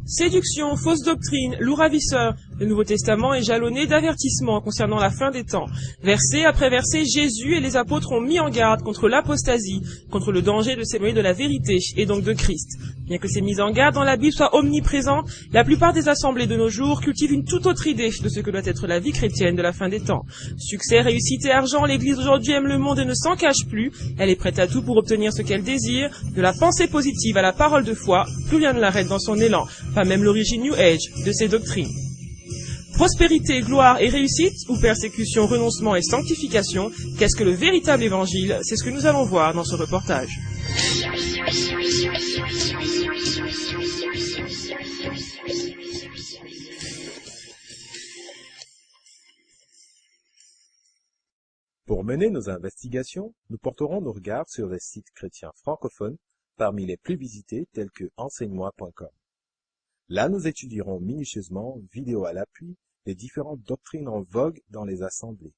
Séduction, fausse doctrine, loup ravisseur. Le Nouveau Testament est jalonné d'avertissements concernant la fin des temps. Verset après verset, Jésus et les apôtres ont mis en garde contre l'apostasie, contre le danger de s'éloigner de la vérité et donc de Christ. Bien que ces mises en garde dans la Bible soient omniprésentes, la plupart des assemblées de nos jours cultivent une toute autre idée de ce que doit être la vie chrétienne de la fin des temps. Succès, réussite et argent, l'Église aujourd'hui aime le monde et ne s'en cache plus. Elle est prête à tout pour obtenir ce qu'elle désire. De la pensée positive à la parole de foi, plus rien ne l'arrête dans son élan, pas même l'origine New Age de ses doctrines. Prospérité, gloire et réussite, ou persécution, renoncement et sanctification, qu'est-ce que le véritable évangile? C'est ce que nous allons voir dans ce reportage. Pour mener nos investigations, nous porterons nos regards sur les sites chrétiens francophones parmi les plus visités tels que enseigne-moi.com. Là, nous étudierons minutieusement, vidéo à l'appui, les différentes doctrines en vogue dans les assemblées.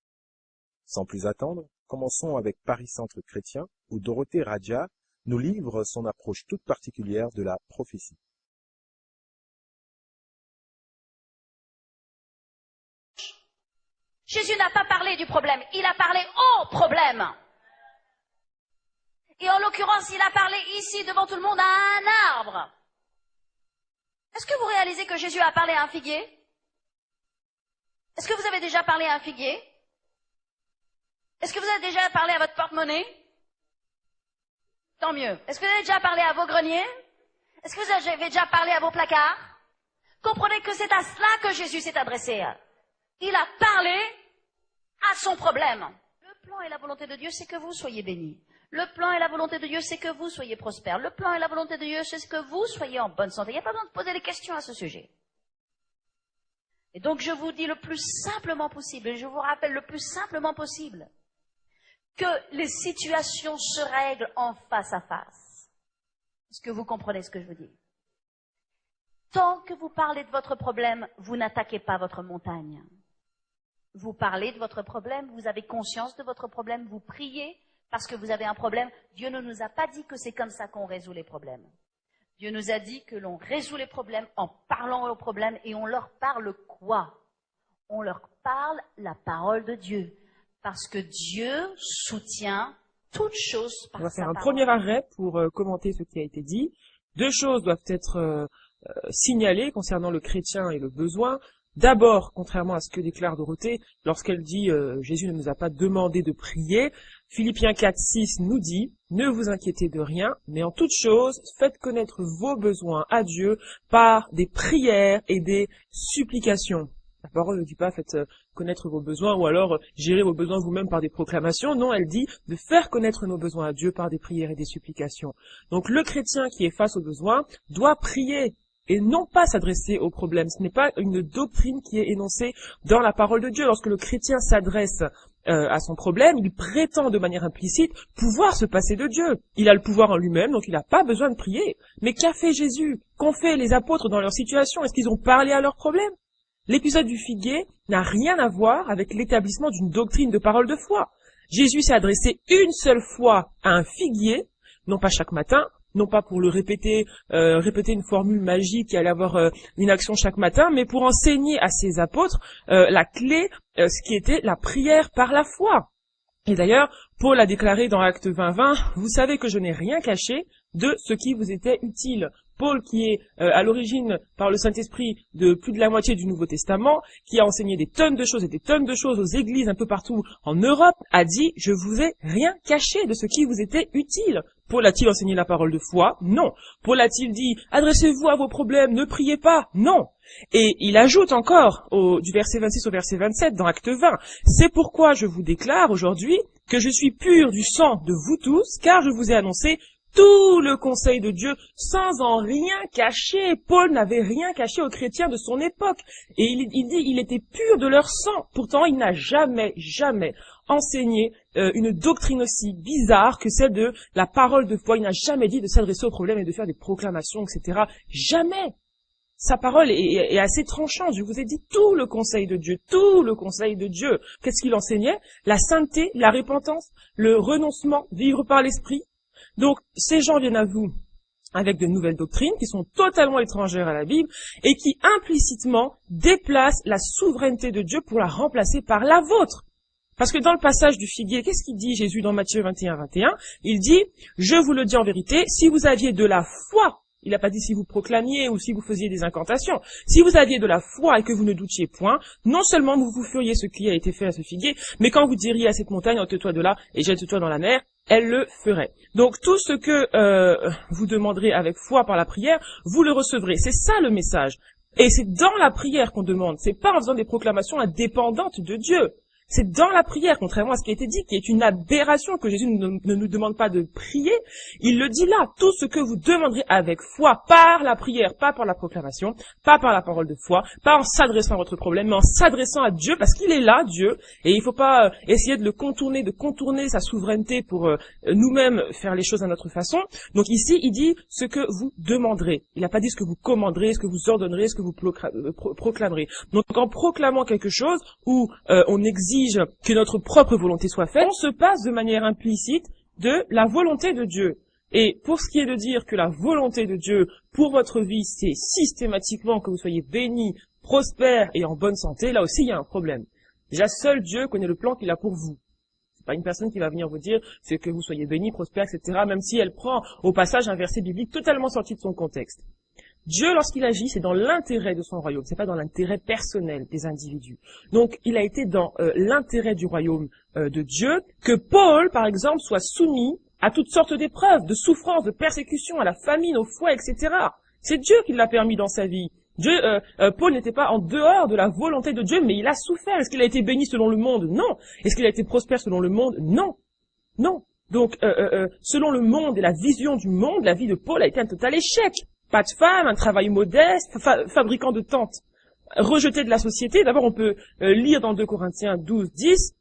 Sans plus attendre, commençons avec Paris Centre Chrétien, où Dorothée Radia nous livre son approche toute particulière de la prophétie. Jésus n'a pas parlé du problème, il a parlé au problème. Et en l'occurrence, il a parlé ici devant tout le monde à un arbre. Est-ce que vous réalisez que Jésus a parlé à un figuier? Est-ce que vous avez déjà parlé à un figuier? Est-ce que vous avez déjà parlé à votre porte-monnaie? Tant mieux. Est-ce que vous avez déjà parlé à vos greniers? Est-ce que vous avez déjà parlé à vos placards? Comprenez que c'est à cela que Jésus s'est adressé. Il a parlé à son problème. Le plan et la volonté de Dieu, c'est que vous soyez bénis. Le plan et la volonté de Dieu, c'est que vous soyez prospères. Le plan et la volonté de Dieu, c'est que vous soyez en bonne santé. Il n'y a pas besoin de poser des questions à ce sujet. Et donc, je vous dis le plus simplement possible, et je vous rappelle le plus simplement possible, que les situations se règlent en face à face. Est-ce que vous comprenez ce que je veux dire? Tant que vous parlez de votre problème, vous n'attaquez pas votre montagne. Vous parlez de votre problème, vous avez conscience de votre problème, vous priez parce que vous avez un problème. Dieu ne nous a pas dit que c'est comme ça qu'on résout les problèmes. Dieu nous a dit que l'on résout les problèmes en parlant aux problèmes, et on leur parle quoi? On leur parle la parole de Dieu, parce que Dieu soutient toutes choses par sa parole. On va faire un premier arrêt pour commenter ce qui a été dit. Deux choses doivent être signalées concernant le chrétien et le besoin. D'abord, contrairement à ce que déclare Dorothée, lorsqu'elle dit Jésus ne nous a pas demandé de prier, Philippiens 4:6 nous dit « Ne vous inquiétez de rien, mais en toute chose, faites connaître vos besoins à Dieu par des prières et des supplications. » La parole ne dit pas « Faites connaître vos besoins » ou alors « Gérez vos besoins vous-même par des proclamations ». Non, elle dit de faire connaître nos besoins à Dieu par des prières et des supplications. Donc le chrétien qui est face aux besoins doit prier et non pas s'adresser aux problèmes. Ce n'est pas une doctrine qui est énoncée dans la parole de Dieu. Lorsque le chrétien s'adresse à son problème, il prétend de manière implicite pouvoir se passer de Dieu. Il a le pouvoir en lui-même, donc il n'a pas besoin de prier. Mais qu'a fait Jésus? Qu'ont fait les apôtres dans leur situation? Est-ce qu'ils ont parlé à leurs problèmes? L'épisode du figuier n'a rien à voir avec l'établissement d'une doctrine de parole de foi. Jésus s'est adressé une seule fois à un figuier, non pas chaque matin, non pas pour le répéter une formule magique qui allait avoir une action chaque matin, mais pour enseigner à ses apôtres la clé, ce qui était la prière par la foi. Et d'ailleurs, Paul a déclaré dans Actes 20:20, « Vous savez que je n'ai rien caché de ce qui vous était utile. » Paul, qui est à l'origine, par le Saint-Esprit, de plus de la moitié du Nouveau Testament, qui a enseigné des tonnes de choses et des tonnes de choses aux églises un peu partout en Europe, a dit « Je vous ai rien caché de ce qui vous était utile. » Paul a-t-il enseigné la parole de foi? Non. Paul a-t-il dit « Adressez-vous à vos problèmes, ne priez pas ?» Non. Et il ajoute encore, du verset 26 au verset 27, dans Acte 20, « C'est pourquoi je vous déclare aujourd'hui que je suis pur du sang de vous tous, car je vous ai annoncé tout le conseil de Dieu sans en rien cacher. » Paul n'avait rien caché aux chrétiens de son époque. Et il dit il était pur de leur sang. Pourtant, il n'a jamais enseigné une doctrine aussi bizarre que celle de la parole de foi. Il n'a jamais dit de s'adresser aux problèmes et de faire des proclamations, etc. Jamais. sa parole est assez tranchante. Je vous ai dit tout le conseil de Dieu, tout le conseil de Dieu. Qu'est-ce qu'il enseignait? La sainteté, la repentance, le renoncement, vivre par l'esprit. Donc, ces gens viennent à vous avec de nouvelles doctrines qui sont totalement étrangères à la Bible et qui implicitement déplacent la souveraineté de Dieu pour la remplacer par la vôtre. Parce que dans le passage du figuier, qu'est-ce qu'il dit Jésus dans Matthieu 21, il dit, je vous le dis en vérité, si vous aviez de la foi, il n'a pas dit si vous proclamiez ou si vous faisiez des incantations, si vous aviez de la foi et que vous ne doutiez point, non seulement vous feriez ce qui a été fait à ce figuier, mais quand vous diriez à cette montagne, ôte-toi de là et jette-toi dans la mer, elle le ferait. Donc tout ce que vous demanderez avec foi par la prière, vous le recevrez. C'est ça le message. Et c'est dans la prière qu'on demande. C'est pas en faisant des proclamations indépendantes de Dieu. C'est dans la prière, contrairement à ce qui a été dit, qui est une aberration, que Jésus ne nous demande pas de prier. Il le dit là, tout ce que vous demanderez avec foi, par la prière, pas par la proclamation, pas par la parole de foi, pas en s'adressant à votre problème, mais en s'adressant à Dieu, parce qu'il est là, Dieu, et il ne faut pas essayer de le contourner, de contourner sa souveraineté pour nous-mêmes faire les choses à notre façon. Donc ici, il dit ce que vous demanderez. Il n'a pas dit ce que vous commanderez, ce que vous ordonnerez, ce que vous proclamerez. Donc en proclamant quelque chose où on exige que notre propre volonté soit faite, on se passe de manière implicite de la volonté de Dieu. Et pour ce qui est de dire que la volonté de Dieu pour votre vie, c'est systématiquement que vous soyez bénis, prospères et en bonne santé, là aussi il y a un problème. Déjà, seul Dieu connaît le plan qu'il a pour vous. C'est pas une personne qui va venir vous dire c'est que vous soyez bénis, prospères, etc., même si elle prend au passage un verset biblique totalement sorti de son contexte. Dieu, lorsqu'il agit, c'est dans l'intérêt de son royaume, c'est pas dans l'intérêt personnel des individus. Donc, il a été dans l'intérêt du royaume de Dieu que Paul, par exemple, soit soumis à toutes sortes d'épreuves, de souffrances, de persécutions, à la famine, au fouet, etc. C'est Dieu qui l'a permis dans sa vie. Paul n'était pas en dehors de la volonté de Dieu, mais il a souffert. Est-ce qu'il a été béni selon le monde? Non. Est-ce qu'il a été prospère selon le monde? Non. Non. Donc, selon le monde et la vision du monde, la vie de Paul a été un total échec. Pas de femme, un travail modeste, fabricant de tentes, rejeté de la société. D'abord, on peut lire dans 2 Corinthiens 12, 10,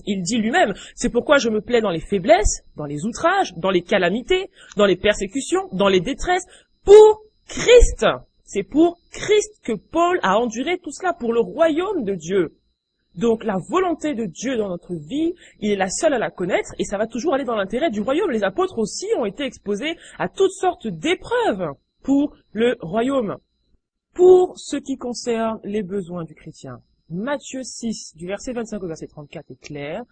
il dit lui-même, c'est pourquoi je me plais dans les faiblesses, dans les outrages, dans les calamités, dans les persécutions, dans les détresses, pour Christ. C'est pour Christ que Paul a enduré tout cela, pour le royaume de Dieu. Donc la volonté de Dieu dans notre vie, il est la seule à la connaître et ça va toujours aller dans l'intérêt du royaume. Les apôtres aussi ont été exposés à toutes sortes d'épreuves pour le royaume. Pour ce qui concerne les besoins du chrétien, Matthieu 6, du verset 25 au verset 34 est clair.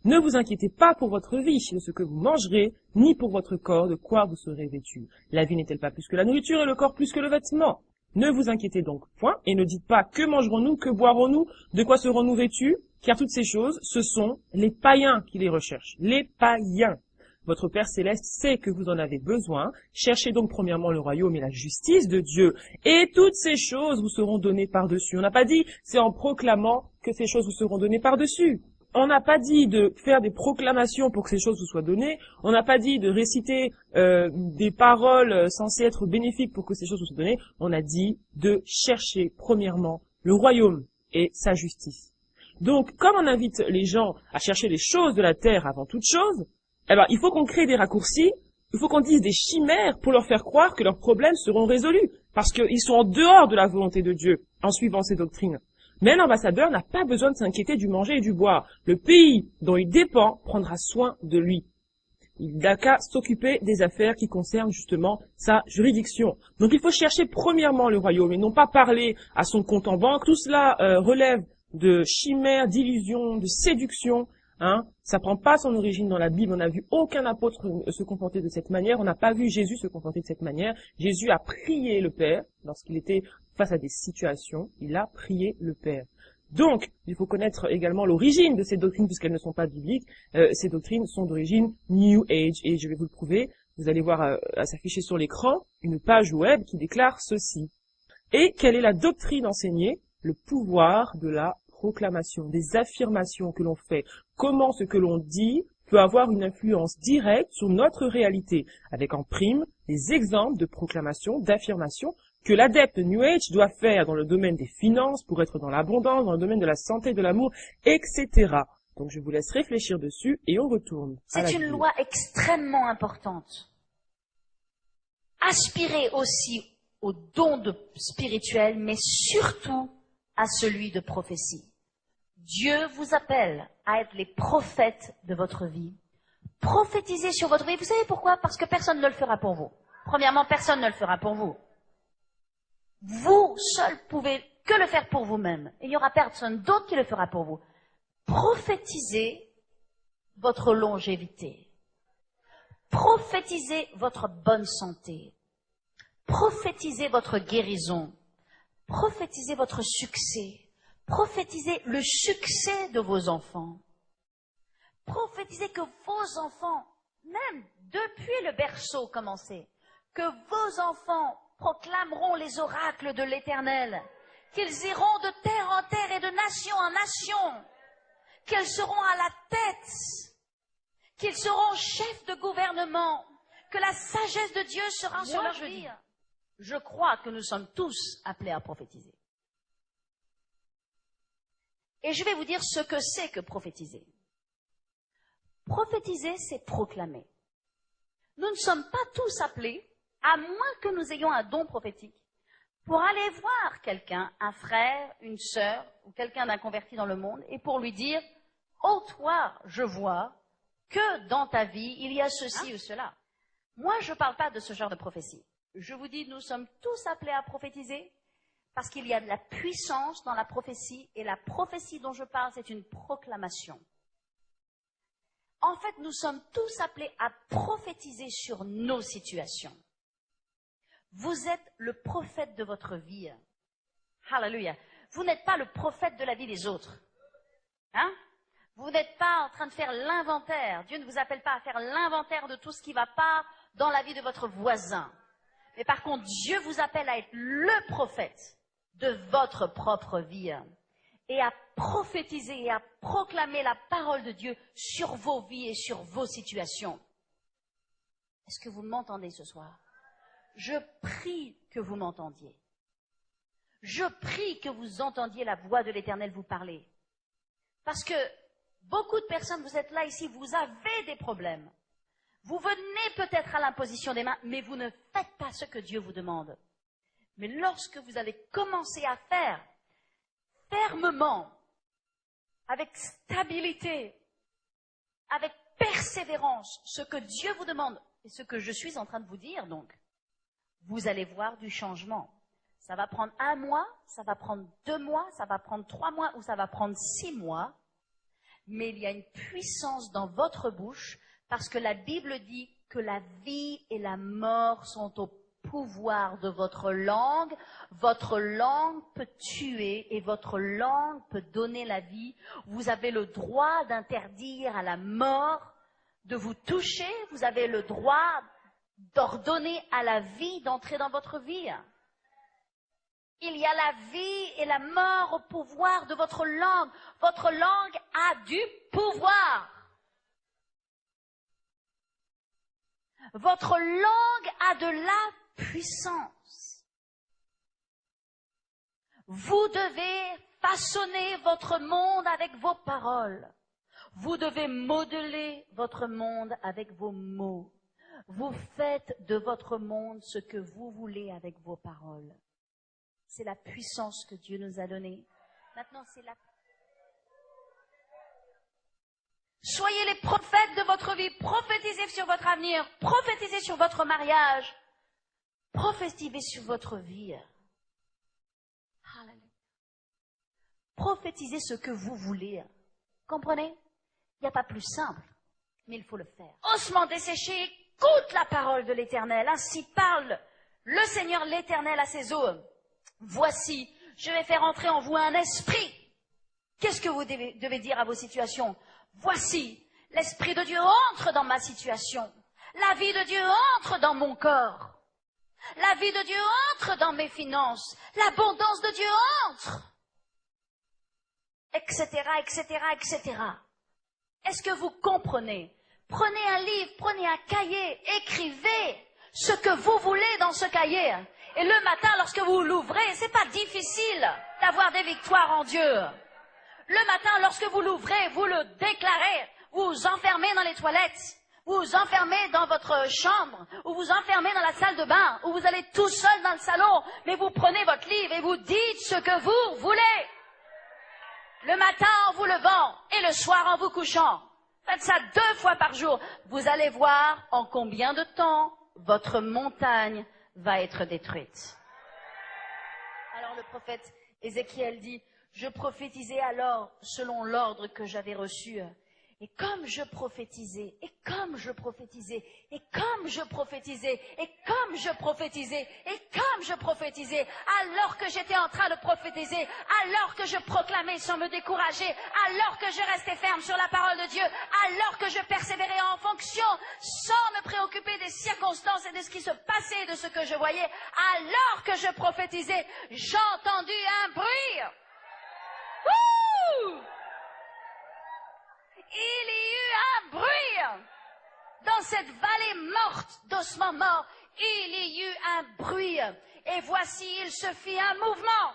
Ne vous inquiétez pas pour votre vie, de ce que vous mangerez, ni pour votre corps, de quoi vous serez vêtus. La vie n'est-elle pas plus que la nourriture et le corps plus que le vêtement? Ne vous inquiétez donc point, et ne dites pas que mangerons-nous, que boirons-nous, de quoi serons-nous vêtus, car toutes ces choses, ce sont les païens qui les recherchent. Les païens. Votre Père Céleste sait que vous en avez besoin. Cherchez donc premièrement le royaume et la justice de Dieu. Et toutes ces choses vous seront données par-dessus. On n'a pas dit, c'est en proclamant que ces choses vous seront données par-dessus. On n'a pas dit de faire des proclamations pour que ces choses vous soient données. On n'a pas dit de réciter des paroles censées être bénéfiques pour que ces choses vous soient données. On a dit de chercher premièrement le royaume et sa justice. Donc, comme on invite les gens à chercher les choses de la terre avant toute chose, alors, il faut qu'on crée des raccourcis, il faut qu'on dise des chimères pour leur faire croire que leurs problèmes seront résolus, parce qu'ils sont en dehors de la volonté de Dieu, en suivant ces doctrines. Mais l'ambassadeur n'a pas besoin de s'inquiéter du manger et du boire. Le pays dont il dépend prendra soin de lui. Il n'a qu'à s'occuper des affaires qui concernent justement sa juridiction. Donc il faut chercher premièrement le royaume et non pas parler à son compte en banque. Tout cela relève de chimères, d'illusions, de séduction. Ça prend pas son origine dans la Bible. On n'a vu aucun apôtre se comporter de cette manière. On n'a pas vu Jésus se comporter de cette manière. Jésus a prié le Père lorsqu'il était face à des situations. Il a prié le Père. Donc, il faut connaître également l'origine de ces doctrines puisqu'elles ne sont pas bibliques. Ces doctrines sont d'origine New Age et je vais vous le prouver. Vous allez voir à s'afficher sur l'écran une page web qui déclare ceci. Et quelle est la doctrine enseignée? Le pouvoir de la proclamation, des affirmations que l'on fait, comment ce que l'on dit peut avoir une influence directe sur notre réalité, avec en prime des exemples de proclamations, d'affirmations que l'adepte New Age doit faire dans le domaine des finances pour être dans l'abondance, dans le domaine de la santé, de l'amour, etc. Donc je vous laisse réfléchir dessus et on retourne. C'est une loi extrêmement importante. Aspirez aussi au don spirituel, mais surtout à celui de prophétie. Dieu vous appelle à être les prophètes de votre vie. Prophétisez sur votre vie. Vous savez pourquoi? Parce que personne ne le fera pour vous. Premièrement, personne ne le fera pour vous. Vous seul pouvez que le faire pour vous-même. Il n'y aura personne d'autre qui le fera pour vous. Prophétisez votre longévité. Prophétisez votre bonne santé. Prophétisez votre guérison. Prophétisez votre succès. Prophétisez le succès de vos enfants. Prophétisez que vos enfants, même depuis le berceau commencez, que vos enfants proclameront les oracles de l'Éternel, qu'ils iront de terre en terre et de nation en nation, qu'ils seront à la tête, qu'ils seront chefs de gouvernement, que la sagesse de Dieu sera sur leur vie. Je crois que nous sommes tous appelés à prophétiser. Et je vais vous dire ce que c'est que prophétiser. Prophétiser, c'est proclamer. Nous ne sommes pas tous appelés, à moins que nous ayons un don prophétique, pour aller voir quelqu'un, un frère, une sœur, ou quelqu'un d'un converti dans le monde, et pour lui dire, « Oh toi, je vois que dans ta vie, il y a ceci ou cela. » Moi, je ne parle pas de ce genre de prophétie. Je vous dis, nous sommes tous appelés à prophétiser, parce qu'il y a de la puissance dans la prophétie, et la prophétie dont je parle, c'est une proclamation. En fait, nous sommes tous appelés à prophétiser sur nos situations. Vous êtes le prophète de votre vie. Hallelujah. Vous n'êtes pas le prophète de la vie des autres. Hein? Vous n'êtes pas en train de faire l'inventaire. Dieu ne vous appelle pas à faire l'inventaire de tout ce qui ne va pas dans la vie de votre voisin. Mais par contre, Dieu vous appelle à être le prophète de votre propre vie et à prophétiser et à proclamer la parole de Dieu sur vos vies et sur vos situations. Est-ce que vous m'entendez ce soir? Je prie que vous m'entendiez. Je prie que vous entendiez la voix de l'Éternel vous parler. Parce que beaucoup de personnes, vous êtes là ici, vous avez des problèmes. Vous venez peut-être à l'imposition des mains, mais vous ne faites pas ce que Dieu vous demande. Mais lorsque vous allez commencer à faire fermement, avec stabilité, avec persévérance, ce que Dieu vous demande, et ce que je suis en train de vous dire donc, vous allez voir du changement. Ça va prendre 1 mois, ça va prendre 2 mois, ça va prendre 3 mois ou ça va prendre 6 mois. Mais il y a une puissance dans votre bouche parce que la Bible dit que la vie et la mort sont au pouvoir de votre langue. Votre langue peut tuer et votre langue peut donner la vie. Vous avez le droit d'interdire à la mort de vous toucher. Vous avez le droit d'ordonner à la vie d'entrer dans votre vie. Il y a la vie et la mort au pouvoir de votre langue. Votre langue a du pouvoir. Votre langue a de la puissance. Vous devez façonner votre monde avec vos paroles. Vous devez modeler votre monde avec vos mots. Vous faites de votre monde ce que vous voulez avec vos paroles. C'est la puissance que Dieu nous a donnée. Maintenant, c'est la... Soyez les prophètes de votre vie. Prophétisez sur votre avenir. Prophétisez sur votre mariage. Prophétisez sur votre vie. Hallelujah. Prophétisez ce que vous voulez. Comprenez? Il n'y a pas plus simple, mais il faut le faire. Ossements desséchés, écoute la parole de l'Éternel. Ainsi parle le Seigneur l'Éternel à ses os. Voici, je vais faire entrer en vous un esprit. Qu'est-ce que vous devez dire à vos situations? Voici, l'Esprit de Dieu entre dans ma situation. La vie de Dieu entre dans mon corps. La vie de Dieu entre dans mes finances. L'abondance de Dieu entre. Etc., etc., etc. Est-ce que vous comprenez? Prenez un livre, prenez un cahier, écrivez ce que vous voulez dans ce cahier. Et le matin, lorsque vous l'ouvrez, c'est pas difficile d'avoir des victoires en Dieu. Le matin, lorsque vous l'ouvrez, vous le déclarez, vous vous enfermez dans les toilettes, Vous vous enfermez dans votre chambre, ou vous enfermez dans la salle de bain, ou vous allez tout seul dans le salon, mais vous prenez votre livre et vous dites ce que vous voulez. Le matin en vous levant et le soir en vous couchant. Faites ça 2 fois par jour. Vous allez voir en combien de temps votre montagne va être détruite. Alors le prophète Ézéchiel dit, je prophétisais alors selon l'ordre que j'avais reçu. Et comme je prophétisais, et comme je prophétisais, et comme je prophétisais, et comme je prophétisais, et comme je prophétisais, alors que j'étais en train de prophétiser, alors que je proclamais sans me décourager, alors que je restais ferme sur la parole de Dieu, alors que je persévérais en fonction, sans me préoccuper des circonstances et de ce qui se passait, de ce que je voyais, alors que je prophétisais, j'ai entendu un bruit. Wouh! Il y eut un bruit dans cette vallée morte d'ossements morts. Il y eut un bruit et voici il se fit un mouvement.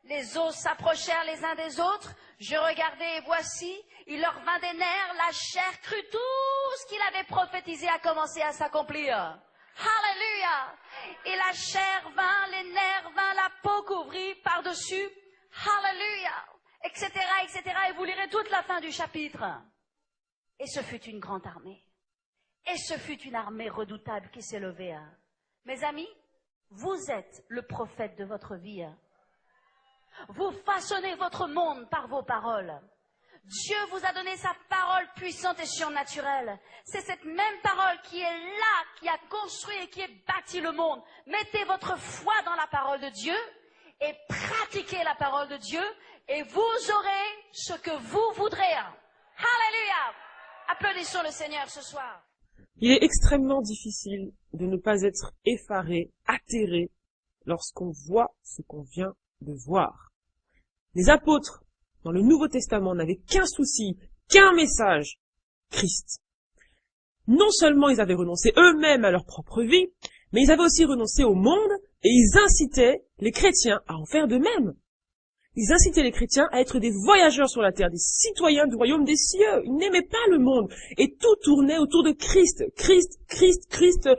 Les os s'approchèrent les uns des autres. Je regardai et voici, il leur vint des nerfs, la chair crut tout ce qu'il avait prophétisé a commencé à s'accomplir. Alléluia! Et la chair vint, les nerfs vint, la peau couvrit par-dessus. Alléluia! Etc., etc. Et vous lirez toute la fin du chapitre. Et ce fut une grande armée. Et ce fut une armée redoutable qui s'est levée. Mes amis, vous êtes le prophète de votre vie. Vous façonnez votre monde par vos paroles. Dieu vous a donné sa parole puissante et surnaturelle. C'est cette même parole qui est là, qui a construit et qui a bâti le monde. Mettez votre foi dans la parole de Dieu et pratiquez la parole de Dieu. Et vous aurez ce que vous voudrez. Alléluia! Applaudissons le Seigneur ce soir. Il est extrêmement difficile de ne pas être effaré, atterré, lorsqu'on voit ce qu'on vient de voir. Les apôtres, dans le Nouveau Testament, n'avaient qu'un souci, qu'un message, Christ. Non seulement ils avaient renoncé eux-mêmes à leur propre vie, mais ils avaient aussi renoncé au monde et ils incitaient les chrétiens à en faire de même. Ils incitaient les chrétiens à être des voyageurs sur la terre, des citoyens du royaume des cieux. Ils n'aimaient pas le monde. Et tout tournait autour de Christ. Christ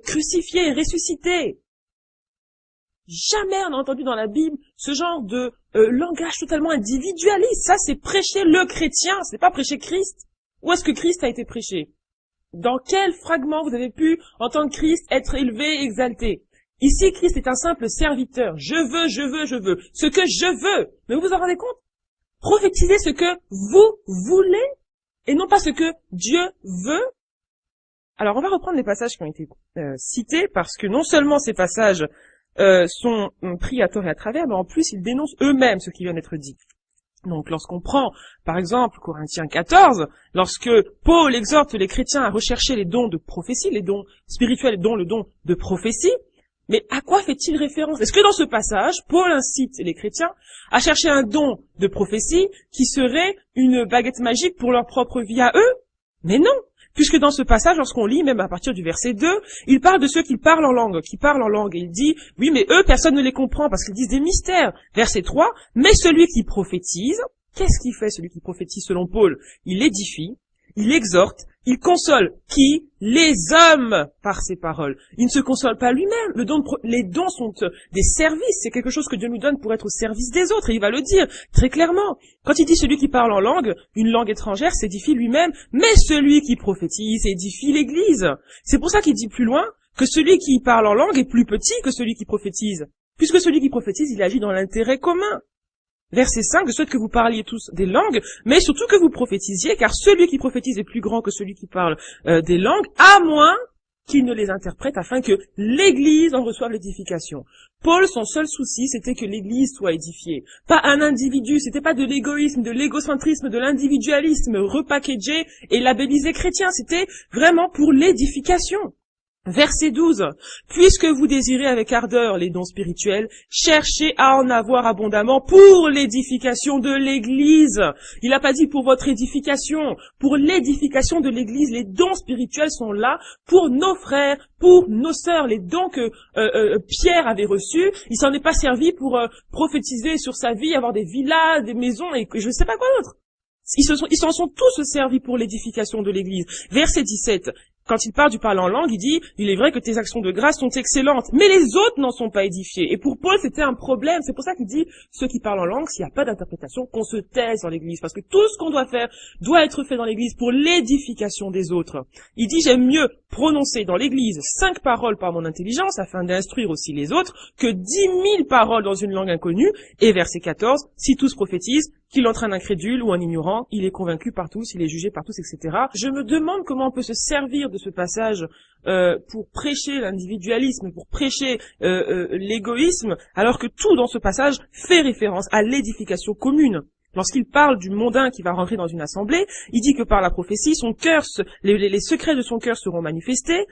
crucifié et ressuscité. Jamais on a entendu dans la Bible ce genre de langage totalement individualiste. Ça, c'est prêcher le chrétien, c'est pas prêcher Christ. Où est-ce que Christ a été prêché? Dans quel fragment vous avez pu entendre Christ être élevé, exalté? Ici, Christ est un simple serviteur. Je veux. Ce que je veux. Mais vous vous en rendez compte? Prophétisez ce que vous voulez et non pas ce que Dieu veut. Alors, on va reprendre les passages qui ont été cités parce que non seulement ces passages sont pris à tort et à travers, mais en plus, ils dénoncent eux-mêmes ce qui vient d'être dit. Donc, lorsqu'on prend, par exemple, Corinthiens 14, lorsque Paul exhorte les chrétiens à rechercher les dons de prophétie, les dons spirituels, dont le don de prophétie, mais à quoi fait-il référence? Est-ce que dans ce passage, Paul incite les chrétiens à chercher un don de prophétie qui serait une baguette magique pour leur propre vie à eux? Mais non, puisque dans ce passage, lorsqu'on lit, même à partir du verset 2, il parle de ceux qui parlent en langue, et il dit, oui, mais eux, personne ne les comprend parce qu'ils disent des mystères. Verset 3, mais celui qui prophétise, qu'est-ce qu'il fait celui qui prophétise selon Paul? Il édifie, il exhorte, il console qui? Les hommes par ses paroles. Il ne se console pas lui-même. Les dons sont des services. C'est quelque chose que Dieu nous donne pour être au service des autres. Et il va le dire très clairement. Quand il dit celui qui parle en langue, une langue étrangère, s'édifie lui-même. Mais celui qui prophétise édifie l'Église. C'est pour ça qu'il dit plus loin que celui qui parle en langue est plus petit que celui qui prophétise. Puisque celui qui prophétise, il agit dans l'intérêt commun. Verset 5, je souhaite que vous parliez tous des langues, mais surtout que vous prophétisiez, car celui qui prophétise est plus grand que celui qui parle des langues, à moins qu'il ne les interprète afin que l'Église en reçoive l'édification. Paul, son seul souci, c'était que l'Église soit édifiée. Pas un individu, c'était pas de l'égoïsme, de l'égocentrisme, de l'individualisme repackagé et labellisé chrétien, c'était vraiment pour l'édification. Verset 12. Puisque vous désirez avec ardeur les dons spirituels, cherchez à en avoir abondamment pour l'édification de l'Église. Il n'a pas dit pour votre édification, pour l'édification de l'Église. Les dons spirituels sont là pour nos frères, pour nos sœurs. Les dons que Pierre avait reçus, il s'en est pas servi pour prophétiser sur sa vie, avoir des villas, des maisons et je ne sais pas quoi d'autre. Ils s'en sont tous servis pour l'édification de l'Église. Verset 17. Quand il parle du parler en langue, il dit, il est vrai que tes actions de grâce sont excellentes, mais les autres n'en sont pas édifiés. Et pour Paul, c'était un problème. C'est pour ça qu'il dit, ceux qui parlent en langue, s'il n'y a pas d'interprétation, qu'on se taise dans l'église. Parce que tout ce qu'on doit faire doit être fait dans l'église pour l'édification des autres. Il dit, j'aime mieux prononcer dans l'église 5 paroles par mon intelligence, afin d'instruire aussi les autres, que 10 000 paroles dans une langue inconnue. Et verset 14, si tous prophétisent, qu'il entraîne un incrédule ou un ignorant, il est convaincu par tous, il est jugé par tous, etc. Je me demande comment on peut se servir de ce passage pour prêcher l'individualisme, pour prêcher l'égoïsme, alors que tout dans ce passage fait référence à l'édification commune. Lorsqu'il parle du mondain qui va rentrer dans une assemblée, il dit que par la prophétie, son cœur, les secrets de son cœur seront manifestés,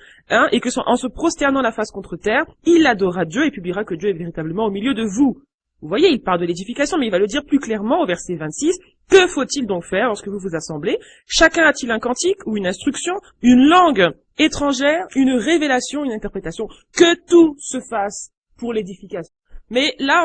et que en se prosternant la face contre terre, il adorera Dieu et publiera que Dieu est véritablement au milieu de vous. Vous voyez, il parle de l'édification, mais il va le dire plus clairement au verset 26. Que faut-il donc faire lorsque vous vous assemblez? Chacun a-t-il un cantique ou une instruction, une langue étrangère, une révélation, une interprétation? Que tout se fasse pour l'édification. Mais là,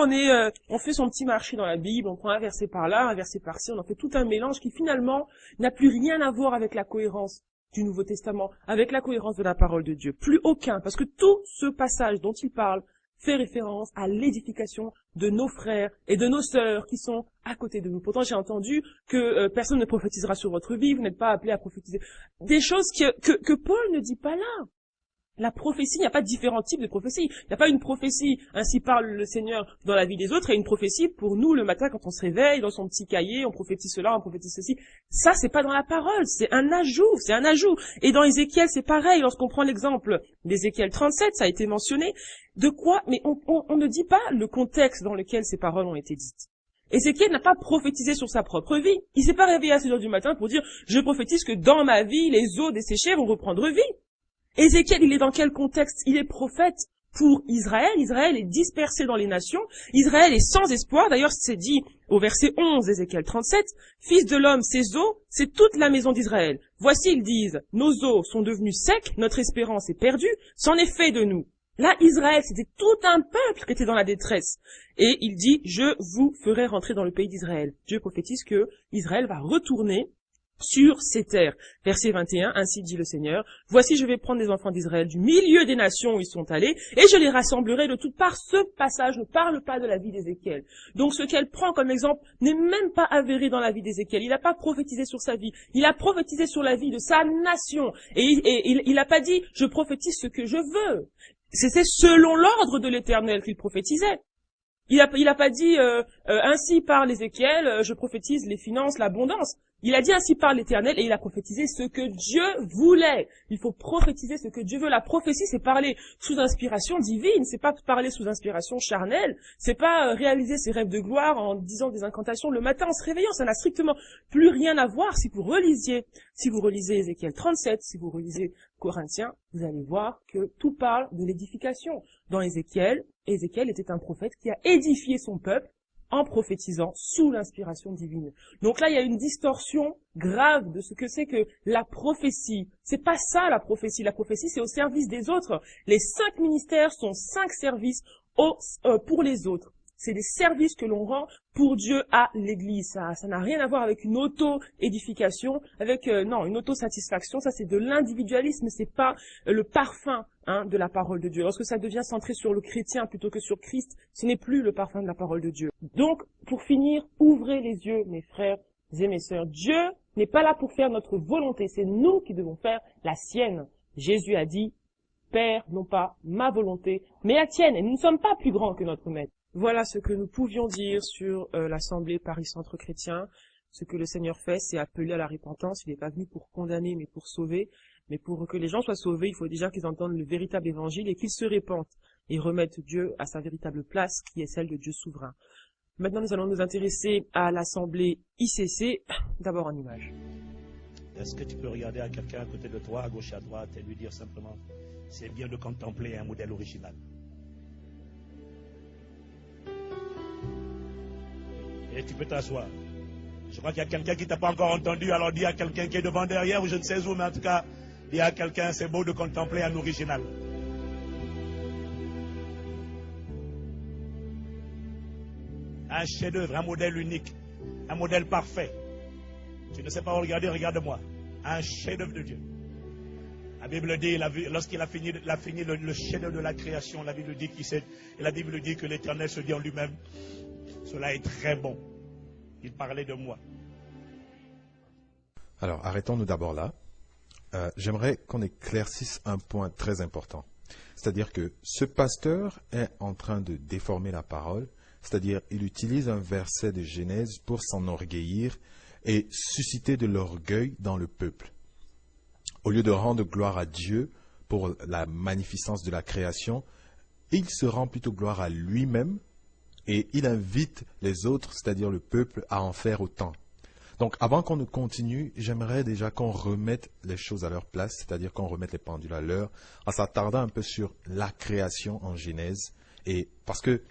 on fait son petit marché dans la Bible, on prend un verset par là, un verset par-ci, on en fait tout un mélange qui finalement n'a plus rien à voir avec la cohérence du Nouveau Testament, avec la cohérence de la parole de Dieu. Plus aucun, parce que tout ce passage dont il parle fait référence à l'édification de nos frères et de nos sœurs qui sont à côté de nous. Pourtant, j'ai entendu que personne ne prophétisera sur votre vie, vous n'êtes pas appelés à prophétiser. Des choses que Paul ne dit pas là. La prophétie, il n'y a pas différents types de prophéties. Il n'y a pas une prophétie, ainsi parle le Seigneur dans la vie des autres, et une prophétie pour nous le matin quand on se réveille, dans son petit cahier, on prophétise cela, on prophétise ceci. Ça, c'est pas dans la parole, c'est un ajout. Et dans Ézéchiel, c'est pareil, lorsqu'on prend l'exemple d'Ézéchiel 37, ça a été mentionné. De quoi? Mais on ne dit pas le contexte dans lequel ces paroles ont été dites. Ézéchiel n'a pas prophétisé sur sa propre vie. Il s'est pas réveillé à 6 heures du matin pour dire, je prophétise que dans ma vie, les eaux desséchées vont reprendre vie. Ézéchiel, il est dans quel contexte? Il est prophète pour Israël. Israël est dispersé dans les nations. Israël est sans espoir. D'ailleurs, c'est dit au verset 11 d'Ézéchiel 37, « Fils de l'homme, ces eaux, c'est toute la maison d'Israël. Voici, ils disent, nos eaux sont devenues secs, notre espérance est perdue, c'en est fait de nous. » Là, Israël, c'était tout un peuple qui était dans la détresse. Et il dit, « Je vous ferai rentrer dans le pays d'Israël. » Dieu prophétise que Israël va retourner sur ces terres. Verset 21, ainsi dit le Seigneur, « Voici, je vais prendre les enfants d'Israël du milieu des nations où ils sont allés, et je les rassemblerai de toutes parts. » Ce passage ne parle pas de la vie d'Ézéchiel. Donc ce qu'elle prend comme exemple n'est même pas avéré dans la vie d'Ézéchiel. Il n'a pas prophétisé sur sa vie. Il a prophétisé sur la vie de sa nation. Et il n'a pas dit, je prophétise ce que je veux. C'était selon l'ordre de l'Éternel qu'il prophétisait. Il a pas dit ainsi parle Ézéchiel, je prophétise les finances, l'abondance. Il a dit ainsi parle l'Éternel et il a prophétisé ce que Dieu voulait. Il faut prophétiser ce que Dieu veut. La prophétie, c'est parler sous inspiration divine, c'est pas parler sous inspiration charnelle, c'est pas réaliser ses rêves de gloire en disant des incantations le matin en se réveillant. Ça n'a strictement plus rien à voir. Si vous relisez Ézéchiel 37, si vous relisez Corinthiens, vous allez voir que tout parle de l'édification. Dans Ézéchiel était un prophète qui a édifié son peuple en prophétisant sous l'inspiration divine. Donc là, il y a une distorsion grave de ce que c'est que la prophétie. C'est pas ça la prophétie. La prophétie, c'est au service des autres. Les 5 ministères sont 5 services pour les autres. C'est des services que l'on rend pour Dieu à l'Église. Ça n'a rien à voir avec une auto-édification, avec une auto-satisfaction. Ça, c'est de l'individualisme. C'est pas le parfum de la parole de Dieu. Lorsque ça devient centré sur le chrétien plutôt que sur Christ, ce n'est plus le parfum de la parole de Dieu. Donc, pour finir, ouvrez les yeux, mes frères et mes sœurs. Dieu n'est pas là pour faire notre volonté. C'est nous qui devons faire la sienne. Jésus a dit, Père, non pas ma volonté, mais la tienne. Et nous ne sommes pas plus grands que notre Maître. Voilà ce que nous pouvions dire sur l'Assemblée Paris Centre Chrétien. Ce que le Seigneur fait, c'est appeler à la repentance. Il n'est pas venu pour condamner, mais pour sauver. Mais pour que les gens soient sauvés, il faut déjà qu'ils entendent le véritable évangile et qu'ils se répandent et remettent Dieu à sa véritable place, qui est celle de Dieu souverain. Maintenant, nous allons nous intéresser à l'Assemblée ICC, d'abord en image. Est-ce que tu peux regarder à quelqu'un à côté de toi, à gauche et à droite, et lui dire simplement, c'est bien de contempler un modèle original. Et tu peux t'asseoir. Je crois qu'il y a quelqu'un qui ne t'a pas encore entendu, alors dis à quelqu'un qui est devant, derrière, ou je ne sais où, mais en tout cas, dis à quelqu'un, c'est beau de contempler un original. Un chef-d'œuvre, un modèle unique, un modèle parfait. Tu ne sais pas où regarder, regarde-moi. Un chef-d'œuvre de Dieu. La Bible dit, lorsqu'il a fini le chef-d'œuvre de la création, la Bible dit que l'Éternel se dit en lui-même, cela est très bon. Il parlait de moi. Alors, arrêtons-nous d'abord là. J'aimerais qu'on éclaircisse un point très important. C'est-à-dire que ce pasteur est en train de déformer la parole, c'est-à-dire il utilise un verset de Genèse pour s'enorgueillir et susciter de l'orgueil dans le peuple. Au lieu de rendre gloire à Dieu pour la magnificence de la création, il se rend plutôt gloire à lui-même et il invite les autres, c'est-à-dire le peuple, à en faire autant. Donc, avant qu'on ne continue, j'aimerais déjà qu'on remette les choses à leur place, c'est-à-dire qu'on remette les pendules à l'heure, en s'attardant un peu sur la création en Genèse, et parce que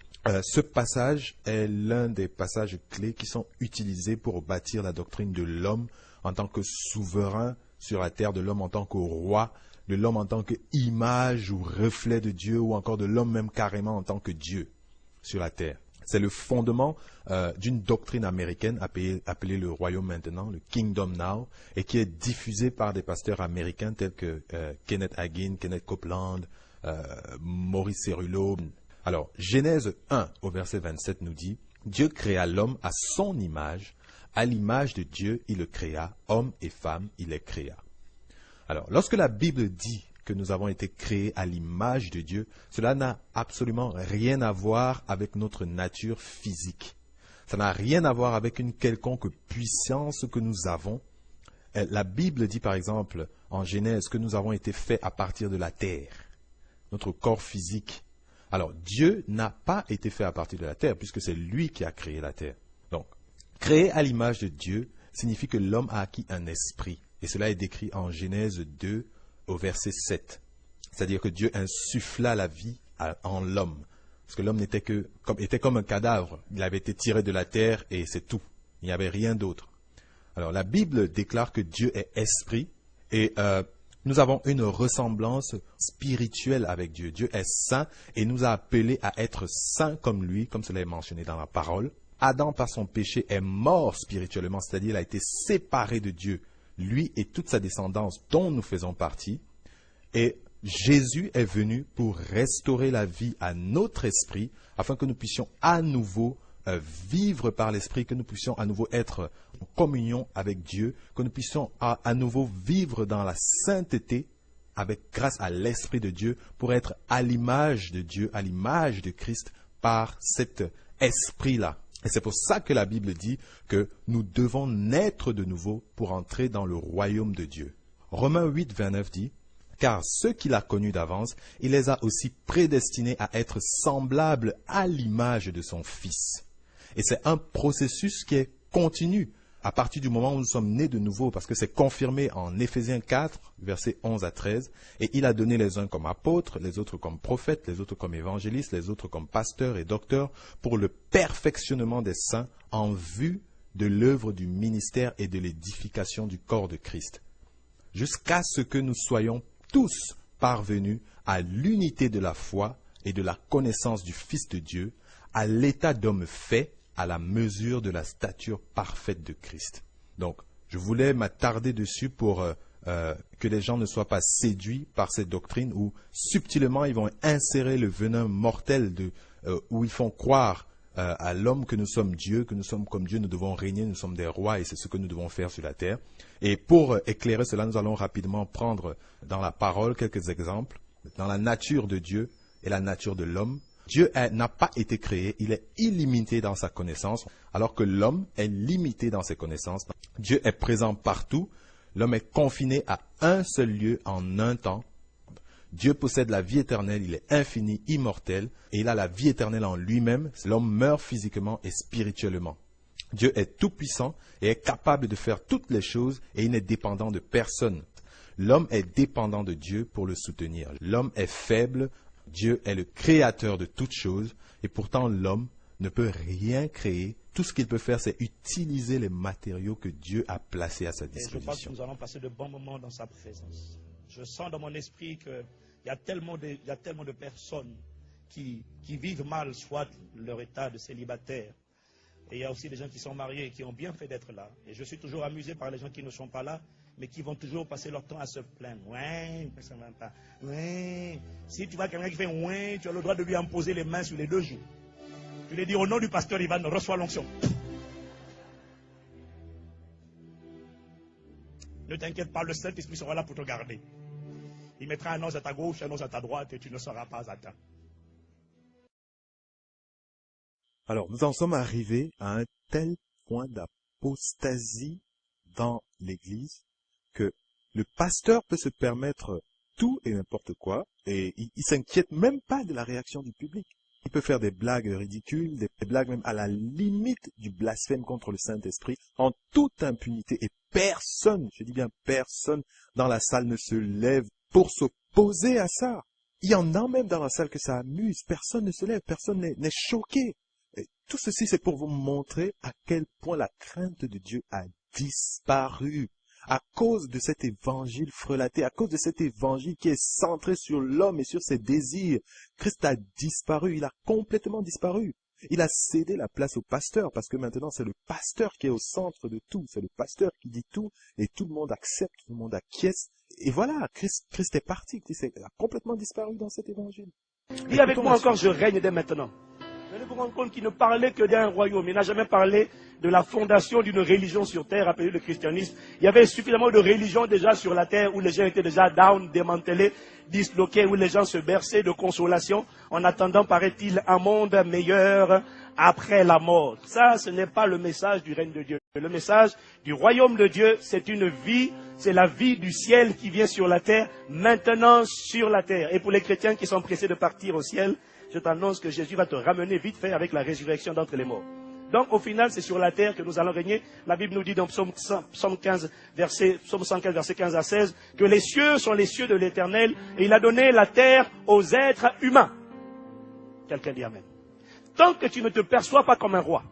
ce passage est l'un des passages clés qui sont utilisés pour bâtir la doctrine de l'homme en tant que souverain sur la terre, de l'homme en tant que roi, de l'homme en tant qu'image ou reflet de Dieu, ou encore de l'homme même carrément en tant que Dieu sur la terre. C'est le fondement d'une doctrine américaine appelée le royaume maintenant, le Kingdom Now, et qui est diffusée par des pasteurs américains tels que Kenneth Hagin, Kenneth Copeland, Maurice Cerullo. Alors, Genèse 1 au verset 27 nous dit, « Dieu créa l'homme à son image, à l'image de Dieu il le créa, homme et femme il les créa. » Alors, lorsque la Bible dit que nous avons été créés à l'image de Dieu, cela n'a absolument rien à voir avec notre nature physique. Ça n'a rien à voir avec une quelconque puissance que nous avons. La Bible dit par exemple en Genèse que nous avons été faits à partir de la terre, notre corps physique. Alors Dieu n'a pas été fait à partir de la terre puisque c'est lui qui a créé la terre. Donc, créé à l'image de Dieu signifie que l'homme a acquis un esprit. Et cela est décrit en Genèse 2 au verset 7. C'est-à-dire que Dieu insuffla la vie en l'homme. Parce que l'homme était comme un cadavre. Il avait été tiré de la terre et c'est tout. Il n'y avait rien d'autre. Alors la Bible déclare que Dieu est esprit et nous avons une ressemblance spirituelle avec Dieu. Dieu est saint et nous a appelés à être saints comme lui, comme cela est mentionné dans la parole. Adam, par son péché, est mort spirituellement, c'est-à-dire il a été séparé de Dieu. Lui et toute sa descendance dont nous faisons partie. Et Jésus est venu pour restaurer la vie à notre esprit, afin que nous puissions à nouveau vivre par l'esprit, que nous puissions à nouveau être en communion avec Dieu, que nous puissions à nouveau vivre dans la sainteté grâce à l'esprit de Dieu, pour être à l'image de Dieu, à l'image de Christ, par cet esprit-là. Et c'est pour ça que la Bible dit que nous devons naître de nouveau pour entrer dans le royaume de Dieu. Romains 8, 29 dit, « Car ceux qu'il a connus d'avance, il les a aussi prédestinés à être semblables à l'image de son Fils. » Et c'est un processus qui est continu à partir du moment où nous sommes nés de nouveau, parce que c'est confirmé en Éphésiens 4, versets 11 à 13, et il a donné les uns comme apôtres, les autres comme prophètes, les autres comme évangélistes, les autres comme pasteurs et docteurs, pour le perfectionnement des saints en vue de l'œuvre du ministère et de l'édification du corps de Christ, jusqu'à ce que nous soyons tous parvenus à l'unité de la foi et de la connaissance du Fils de Dieu, à l'état d'homme fait, à la mesure de la stature parfaite de Christ. Donc, je voulais m'attarder dessus pour que les gens ne soient pas séduits par cette doctrine où subtilement ils vont insérer le venin mortel où ils font croire à l'homme que nous sommes Dieu, que nous sommes comme Dieu, nous devons régner, nous sommes des rois et c'est ce que nous devons faire sur la terre. Et pour éclairer cela, nous allons rapidement prendre dans la parole quelques exemples dans la nature de Dieu et la nature de l'homme. Dieu n'a pas été créé, il est illimité dans sa connaissance, alors que l'homme est limité dans ses connaissances. Dieu est présent partout, l'homme est confiné à un seul lieu en un temps. Dieu possède la vie éternelle, il est infini, immortel, et il a la vie éternelle en lui-même. L'homme meurt physiquement et spirituellement. Dieu est tout-puissant et est capable de faire toutes les choses, et il n'est dépendant de personne. L'homme est dépendant de Dieu pour le soutenir. L'homme est faible. Dieu est le créateur de toutes choses et pourtant l'homme ne peut rien créer. Tout ce qu'il peut faire, c'est utiliser les matériaux que Dieu a placés à sa disposition. Et je pense que nous allons passer de bons moments dans sa présence. Je sens dans mon esprit qu'il y a tellement de personnes qui vivent mal, soit leur état de célibataire, Et il y a aussi des gens qui sont mariés et qui ont bien fait d'être là. Et je suis toujours amusé par les gens qui ne sont pas là, mais qui vont toujours passer leur temps à se plaindre. Ouais, ça ne va pas. Ouais. Si tu vois quelqu'un qui fait ouais, tu as le droit de lui imposer les mains sur les 2 joues. Tu lui dis au nom du pasteur Ivan, reçois l'onction. Ne t'inquiète pas, le Saint-Esprit sera là pour te garder. Il mettra un os à ta gauche, un os à ta droite et tu ne seras pas atteint. Alors, nous en sommes arrivés à un tel point d'apostasie dans l'Église que le pasteur peut se permettre tout et n'importe quoi et il s'inquiète même pas de la réaction du public. Il peut faire des blagues ridicules, des blagues même à la limite du blasphème contre le Saint-Esprit en toute impunité et personne, je dis bien personne, dans la salle ne se lève pour s'opposer à ça. Il y en a même dans la salle que ça amuse, personne ne se lève, personne n'est choqué. Et tout ceci, c'est pour vous montrer à quel point la crainte de Dieu a disparu à cause de cet évangile frelaté, à cause de cet évangile qui est centré sur l'homme et sur ses désirs. Christ a disparu, il a complètement disparu. Il a cédé la place au pasteur parce que maintenant c'est le pasteur qui est au centre de tout, c'est le pasteur qui dit tout et tout le monde accepte, tout le monde acquiesce. Et voilà, Christ est parti, Christ a complètement disparu dans cet évangile. Dis avec moi encore, je règne dès maintenant. Vous allez vous rendre compte qu'il ne parlait que d'un royaume. Il n'a jamais parlé de la fondation d'une religion sur terre appelée le christianisme. Il y avait suffisamment de religions déjà sur la terre où les gens étaient déjà down, démantelés, disloqués, où les gens se berçaient de consolation en attendant, paraît-il, un monde meilleur après la mort. Ça, ce n'est pas le message du règne de Dieu. Le message du royaume de Dieu, c'est une vie, c'est la vie du ciel qui vient sur la terre, maintenant sur la terre. Et pour les chrétiens qui sont pressés de partir au ciel, je t'annonce que Jésus va te ramener vite fait avec la résurrection d'entre les morts. Donc au final, c'est sur la terre que nous allons régner. La Bible nous dit dans Psaume 115, verset 15 à 16, que les cieux sont les cieux de l'Éternel et il a donné la terre aux êtres humains. Quelqu'un dit Amen. Tant que tu ne te perçois pas comme un roi,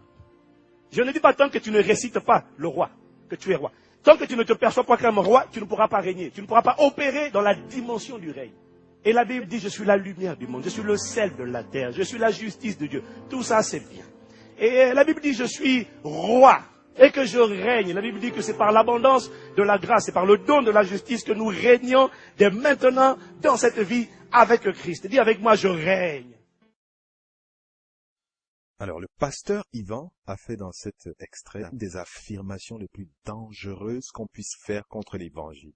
je ne dis pas tant que tu ne récites pas le roi, que tu es roi. Tant que tu ne te perçois pas comme un roi, tu ne pourras pas régner. Tu ne pourras pas opérer dans la dimension du règne. Et la Bible dit, je suis la lumière du monde, je suis le sel de la terre, je suis la justice de Dieu. Tout ça, c'est bien. Et la Bible dit, je suis roi et que je règne. La Bible dit que c'est par l'abondance de la grâce et par le don de la justice que nous régnons dès maintenant dans cette vie avec Christ. Dis avec moi, je règne. Alors, le pasteur Ivan a fait dans cet extrait des affirmations les plus dangereuses qu'on puisse faire contre l'évangile.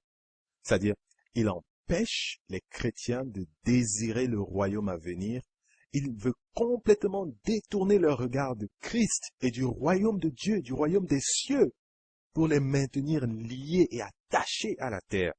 C'est-à-dire, il empêche les chrétiens de désirer le royaume à venir. Il veut complètement détourner leur regard de Christ et du royaume de Dieu, du royaume des cieux, pour les maintenir liés et attachés à la terre.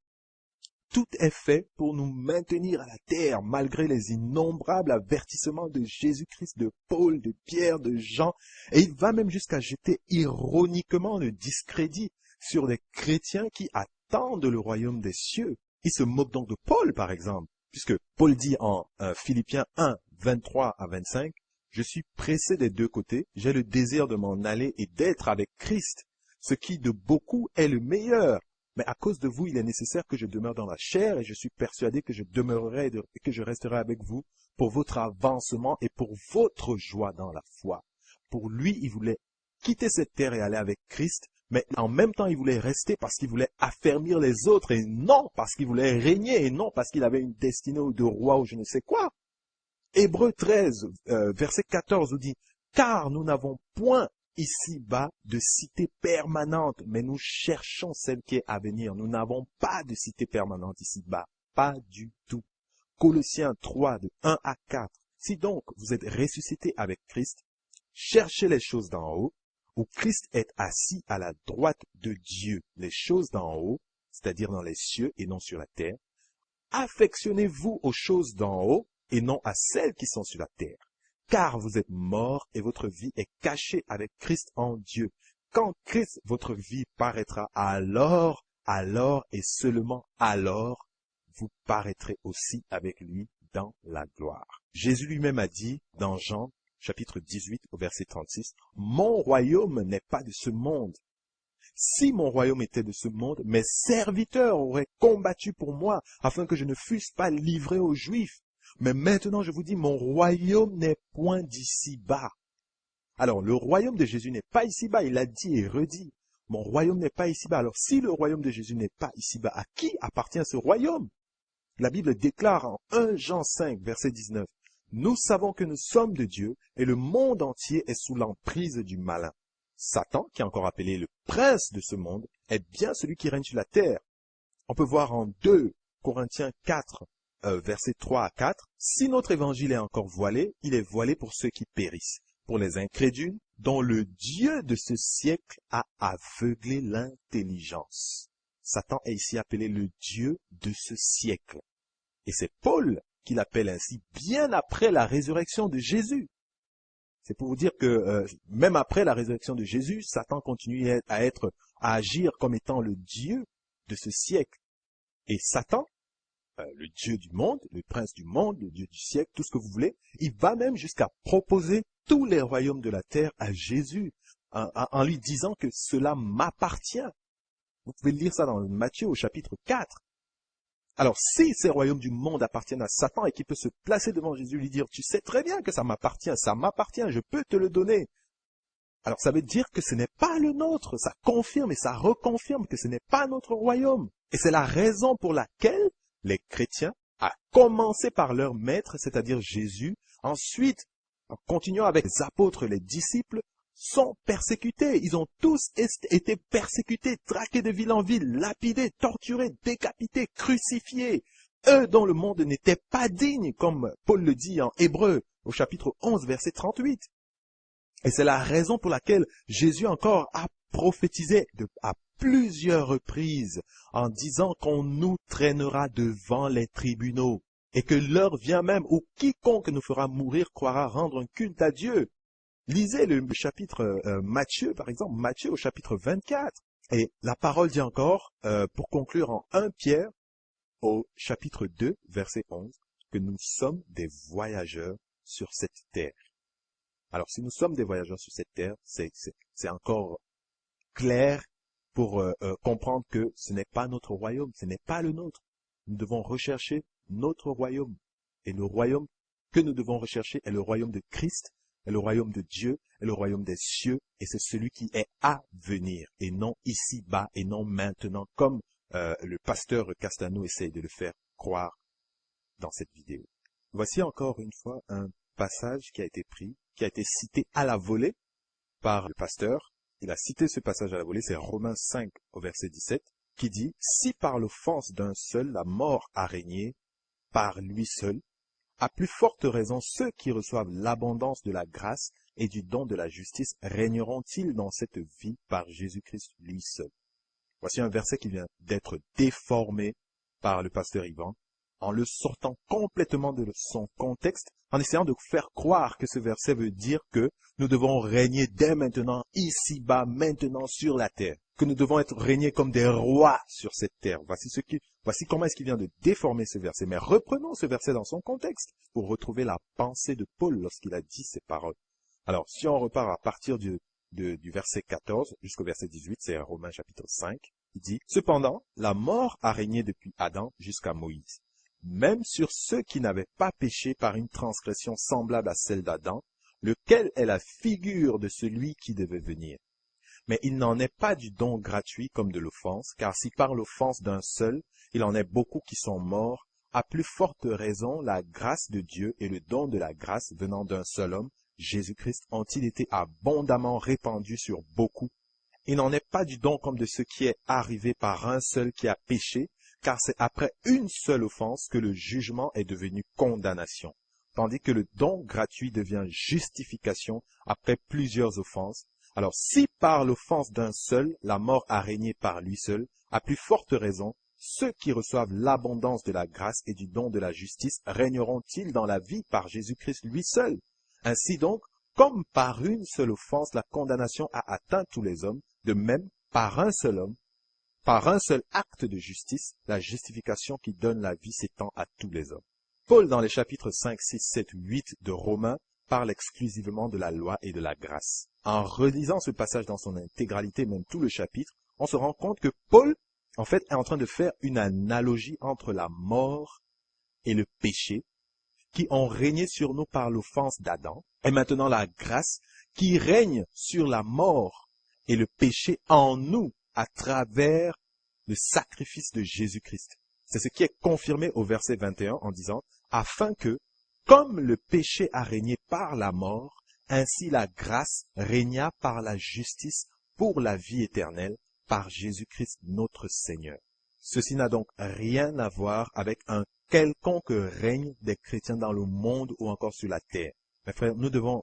Tout est fait pour nous maintenir à la terre, malgré les innombrables avertissements de Jésus-Christ, de Paul, de Pierre, de Jean, et il va même jusqu'à jeter ironiquement le discrédit sur les chrétiens qui attendent le royaume des cieux. Il se moque donc de Paul, par exemple, puisque Paul dit en Philippiens 1, 23 à 25, « Je suis pressé des deux côtés, j'ai le désir de m'en aller et d'être avec Christ, ce qui de beaucoup est le meilleur. Mais à cause de vous, il est nécessaire que je demeure dans la chair et je suis persuadé que je demeurerai et que je resterai avec vous pour votre avancement et pour votre joie dans la foi. » Pour lui, il voulait quitter cette terre et aller avec Christ, mais en même temps, il voulait rester parce qu'il voulait affermir les autres et non parce qu'il voulait régner et non parce qu'il avait une destinée de roi ou je ne sais quoi. Hébreux 13, verset 14 nous dit « Car nous n'avons point ici-bas de cité permanente, mais nous cherchons celle qui est à venir. Nous n'avons pas de cité permanente ici-bas, pas du tout. » Colossiens 3, de 1 à 4. Si donc vous êtes ressuscité avec Christ, cherchez les choses d'en haut, où Christ est assis à la droite de Dieu, les choses d'en haut, c'est-à-dire dans les cieux et non sur la terre. Affectionnez-vous aux choses d'en haut et non à celles qui sont sur la terre. Car vous êtes morts et votre vie est cachée avec Christ en Dieu. Quand Christ, votre vie, paraîtra, alors et seulement alors, vous paraîtrez aussi avec lui dans la gloire. Jésus lui-même a dit dans Jean, chapitre 18, au verset 36, « Mon royaume n'est pas de ce monde. Si mon royaume était de ce monde, mes serviteurs auraient combattu pour moi, afin que je ne fusse pas livré aux Juifs. Mais maintenant, je vous dis, mon royaume n'est point d'ici-bas. » Alors, le royaume de Jésus n'est pas ici-bas, il l'a dit et redit. Mon royaume n'est pas ici-bas. Alors, si le royaume de Jésus n'est pas ici-bas, à qui appartient ce royaume? La Bible déclare en 1 Jean 5, verset 19, « Nous savons que nous sommes de Dieu et le monde entier est sous l'emprise du malin. Satan, qui est encore appelé le prince de ce monde, est bien celui qui règne sur la terre. » On peut voir en 2 Corinthiens 4, versets 3 à 4, « Si notre évangile est encore voilé, il est voilé pour ceux qui périssent, pour les incrédules, dont le Dieu de ce siècle a aveuglé l'intelligence. » Satan est ici appelé le Dieu de ce siècle. Et c'est Paul qui l'appelle ainsi bien après la résurrection de Jésus. C'est pour vous dire que même après la résurrection de Jésus, Satan continue à agir comme étant le Dieu de ce siècle. Et Satan, le Dieu du monde, le prince du monde, le Dieu du siècle, tout ce que vous voulez, il va même jusqu'à proposer tous les royaumes de la terre à Jésus, en lui disant que cela m'appartient. Vous pouvez lire ça dans Matthieu au chapitre 4. Alors, si ces royaumes du monde appartiennent à Satan et qu'il peut se placer devant Jésus et lui dire, tu sais très bien que ça m'appartient, je peux te le donner. Alors, ça veut dire que ce n'est pas le nôtre. Ça confirme et ça reconfirme que ce n'est pas notre royaume. Et c'est la raison pour laquelle les chrétiens, à commencer par leur maître, c'est-à-dire Jésus, ensuite, en continuant avec les apôtres, les disciples, sont persécutés. Ils ont tous été persécutés, traqués de ville en ville, lapidés, torturés, décapités, crucifiés. Eux dont le monde n'était pas digne, comme Paul le dit en Hébreux, au chapitre 11, verset 38. Et c'est la raison pour laquelle Jésus encore a prophétisé à plusieurs reprises en disant qu'on nous traînera devant les tribunaux et que l'heure vient même où quiconque nous fera mourir croira rendre un culte à Dieu. Lisez le chapitre Matthieu, par exemple, Matthieu au chapitre 24. Et la parole dit encore, pour conclure en 1 Pierre, au chapitre 2, verset 11, que nous sommes des voyageurs sur cette terre. Alors, si nous sommes des voyageurs sur cette terre, c'est encore clair pour comprendre que ce n'est pas notre royaume, ce n'est pas le nôtre. Nous devons rechercher notre royaume. Et le royaume que nous devons rechercher est le royaume de Christ, est le royaume de Dieu, est le royaume des cieux, et c'est celui qui est à venir, et non ici-bas, et non maintenant, comme le pasteur Castano essaye de le faire croire dans cette vidéo. Voici encore une fois un passage qui a été pris, qui a été cité à la volée par le pasteur. Il a cité ce passage à la volée, c'est Romains 5 au verset 17, qui dit « Si par l'offense d'un seul la mort a régné, par lui seul, à plus forte raison, ceux qui reçoivent l'abondance de la grâce et du don de la justice régneront-ils dans cette vie par Jésus-Christ lui seul. » Voici un verset qui vient d'être déformé par le pasteur Yvan, en le sortant complètement de son contexte, en essayant de faire croire que ce verset veut dire que nous devons régner dès maintenant, ici-bas, maintenant sur la terre, que nous devons être régnés comme des rois sur cette terre. Voici comment est-ce qu'il vient de déformer ce verset. Mais reprenons ce verset dans son contexte pour retrouver la pensée de Paul lorsqu'il a dit ces paroles. Alors, si on repart à partir du verset 14 jusqu'au verset 18, c'est Romains chapitre 5, il dit « Cependant, la mort a régné depuis Adam jusqu'à Moïse, même sur ceux qui n'avaient pas péché par une transgression semblable à celle d'Adam, lequel est la figure de celui qui devait venir. Mais il n'en est pas du don gratuit comme de l'offense, car si par l'offense d'un seul, il en est beaucoup qui sont morts, à plus forte raison, la grâce de Dieu et le don de la grâce venant d'un seul homme, Jésus-Christ, ont-ils été abondamment répandus sur beaucoup. Il n'en est pas du don comme de ce qui est arrivé par un seul qui a péché, car c'est après une seule offense que le jugement est devenu condamnation, tandis que le don gratuit devient justification après plusieurs offenses. Alors si par l'offense d'un seul, la mort a régné par lui seul, à plus forte raison, ceux qui reçoivent l'abondance de la grâce et du don de la justice régneront-ils dans la vie par Jésus-Christ lui seul. Ainsi donc, comme par une seule offense, la condamnation a atteint tous les hommes, de même, par un seul homme, par un seul acte de justice, la justification qui donne la vie s'étend à tous les hommes. Paul, dans les chapitres 5, 6, 7, 8 de Romains, parle exclusivement de la loi et de la grâce. En relisant ce passage dans son intégralité, même tout le chapitre, on se rend compte que Paul, en fait, est en train de faire une analogie entre la mort et le péché, qui ont régné sur nous par l'offense d'Adam, et maintenant la grâce qui règne sur la mort et le péché en nous à travers le sacrifice de Jésus-Christ. C'est ce qui est confirmé au verset 21 en disant « Afin que, comme le péché a régné par la mort, ainsi la grâce régna par la justice pour la vie éternelle par Jésus-Christ notre Seigneur. » Ceci n'a donc rien à voir avec un quelconque règne des chrétiens dans le monde ou encore sur la terre. Mes frères, nous devons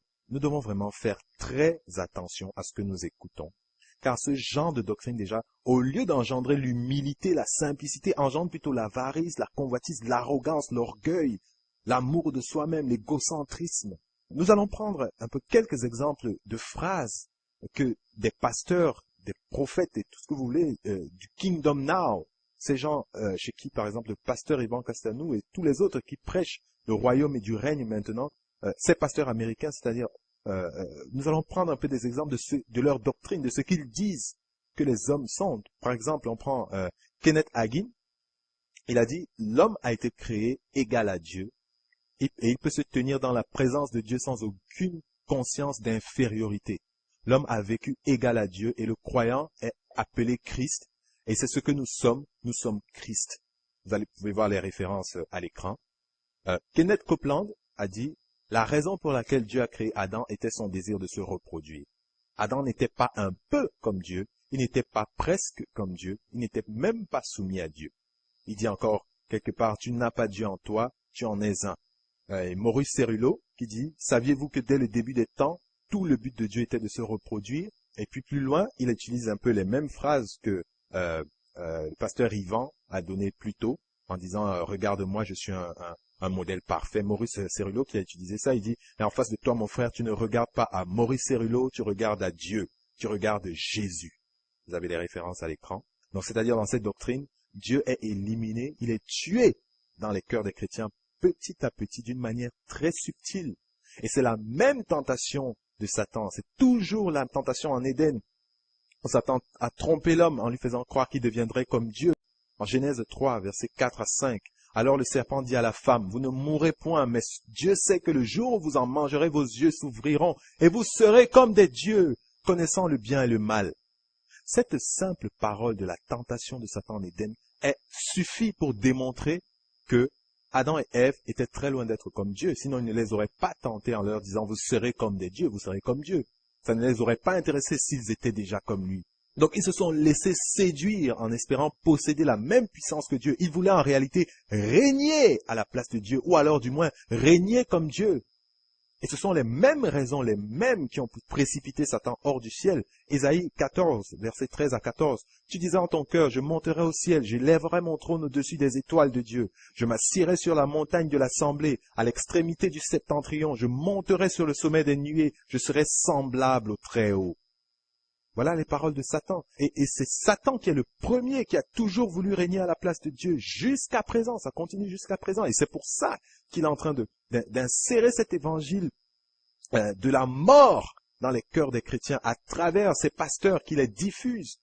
vraiment faire très attention à ce que nous écoutons. Car ce genre de doctrine déjà, au lieu d'engendrer l'humilité, la simplicité, engendre plutôt l'avarice, la convoitise, l'arrogance, l'orgueil, l'amour de soi-même, l'égocentrisme. Nous allons prendre un peu quelques exemples de phrases que des pasteurs, des prophètes et tout ce que vous voulez, du Kingdom Now, ces gens chez qui, par exemple, le pasteur Yvan Castanou et tous les autres qui prêchent le royaume et du règne maintenant, ces pasteurs américains, c'est-à-dire, nous allons prendre un peu des exemples de leur doctrine, de ce qu'ils disent que les hommes sont. Par exemple, on prend Kenneth Hagin. Il a dit, l'homme a été créé égal à Dieu et il peut se tenir dans la présence de Dieu sans aucune conscience d'infériorité. L'homme a vécu égal à Dieu et le croyant est appelé Christ. Et c'est ce que nous sommes Christ. Vous pouvez voir les références à l'écran. Kenneth Copeland a dit, la raison pour laquelle Dieu a créé Adam était son désir de se reproduire. Adam n'était pas un peu comme Dieu, il n'était pas presque comme Dieu, il n'était même pas soumis à Dieu. Il dit encore quelque part, tu n'as pas Dieu en toi, tu en es un. Et Maurice Cerullo qui dit, saviez-vous que dès le début des temps, tout le but de Dieu était de se reproduire? Et puis plus loin, il utilise un peu les mêmes phrases que le pasteur Yvan a donné plus tôt, en disant, regarde-moi, je suis un modèle parfait. Maurice Cerullo qui a utilisé ça, il dit, et en face de toi, mon frère, tu ne regardes pas à Maurice Cerullo, tu regardes à Dieu, tu regardes Jésus. Vous avez les références à l'écran. Donc, c'est-à-dire dans cette doctrine, Dieu est éliminé, il est tué dans les cœurs des chrétiens petit à petit, d'une manière très subtile. Et c'est la même tentation de Satan. C'est toujours la tentation en Éden. Satan a trompé l'homme en lui faisant croire qu'il deviendrait comme Dieu. En Genèse 3, versets 4 à 5. Alors le serpent dit à la femme, vous ne mourrez point, mais Dieu sait que le jour où vous en mangerez, vos yeux s'ouvriront et vous serez comme des dieux, connaissant le bien et le mal. Cette simple parole de la tentation de Satan en Éden suffit pour démontrer que Adam et Ève étaient très loin d'être comme Dieu, sinon il ne les aurait pas tentés en leur disant, vous serez comme des dieux, vous serez comme Dieu. Ça ne les aurait pas intéressés s'ils étaient déjà comme lui. Donc ils se sont laissés séduire en espérant posséder la même puissance que Dieu. Ils voulaient en réalité régner à la place de Dieu, ou alors du moins régner comme Dieu. Et ce sont les mêmes raisons, les mêmes qui ont précipité Satan hors du ciel. Ésaïe 14, versets 13 à 14. Tu disais en ton cœur, je monterai au ciel, j'élèverai mon trône au-dessus des étoiles de Dieu. Je m'assirai sur la montagne de l'assemblée, à l'extrémité du septentrion. Je monterai sur le sommet des nuées, je serai semblable au Très-Haut. Voilà les paroles de Satan. Et c'est Satan qui est le premier qui a toujours voulu régner à la place de Dieu jusqu'à présent. Ça continue jusqu'à présent. Et c'est pour ça qu'il est en train d'insérer cet évangile de la mort dans les cœurs des chrétiens à travers ces pasteurs qui les diffusent.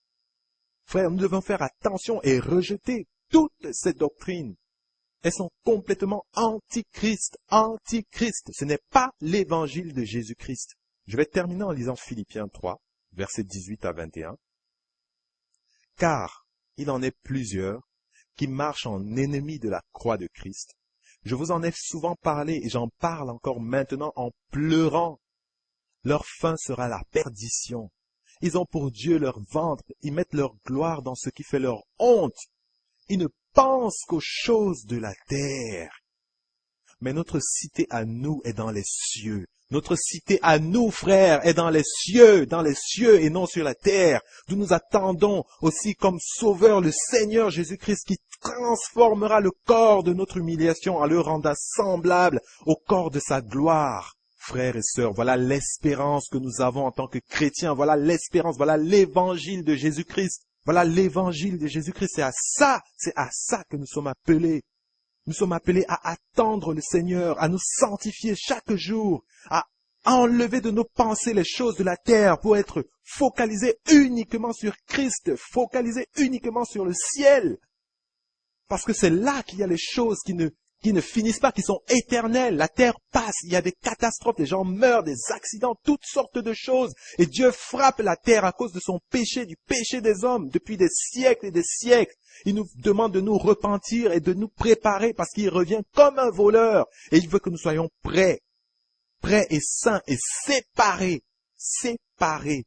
Frères, nous devons faire attention et rejeter toutes ces doctrines. Elles sont complètement antichrist, antichrist. Ce n'est pas l'évangile de Jésus-Christ. Je vais terminer en lisant Philippiens 3. Versets 18 à 21. Car il en est plusieurs qui marchent en ennemis de la croix de Christ. Je vous en ai souvent parlé et j'en parle encore maintenant en pleurant. Leur fin sera la perdition. Ils ont pour Dieu leur ventre, ils mettent leur gloire dans ce qui fait leur honte. Ils ne pensent qu'aux choses de la terre. Mais notre cité à nous est dans les cieux. Notre cité à nous, frères, est dans les cieux et non sur la terre, d'où nous attendons aussi comme sauveur le Seigneur Jésus-Christ qui transformera le corps de notre humiliation en le rendant semblable au corps de sa gloire. Frères et sœurs, voilà l'espérance que nous avons en tant que chrétiens, voilà l'espérance, voilà l'évangile de Jésus-Christ. Voilà l'évangile de Jésus-Christ, c'est à ça que nous sommes appelés. Nous sommes appelés à attendre le Seigneur, à nous sanctifier chaque jour, à enlever de nos pensées les choses de la terre pour être focalisés uniquement sur Christ, focalisés uniquement sur le ciel. Parce que c'est là qu'il y a les choses qui qui ne finissent pas, qui sont éternelles. La terre passe, il y a des catastrophes, les gens meurent, des accidents, toutes sortes de choses. Et Dieu frappe la terre à cause de son péché, du péché des hommes, depuis des siècles et des siècles. Il nous demande de nous repentir et de nous préparer parce qu'il revient comme un voleur. Et il veut que nous soyons prêts et saints et séparés. Séparés.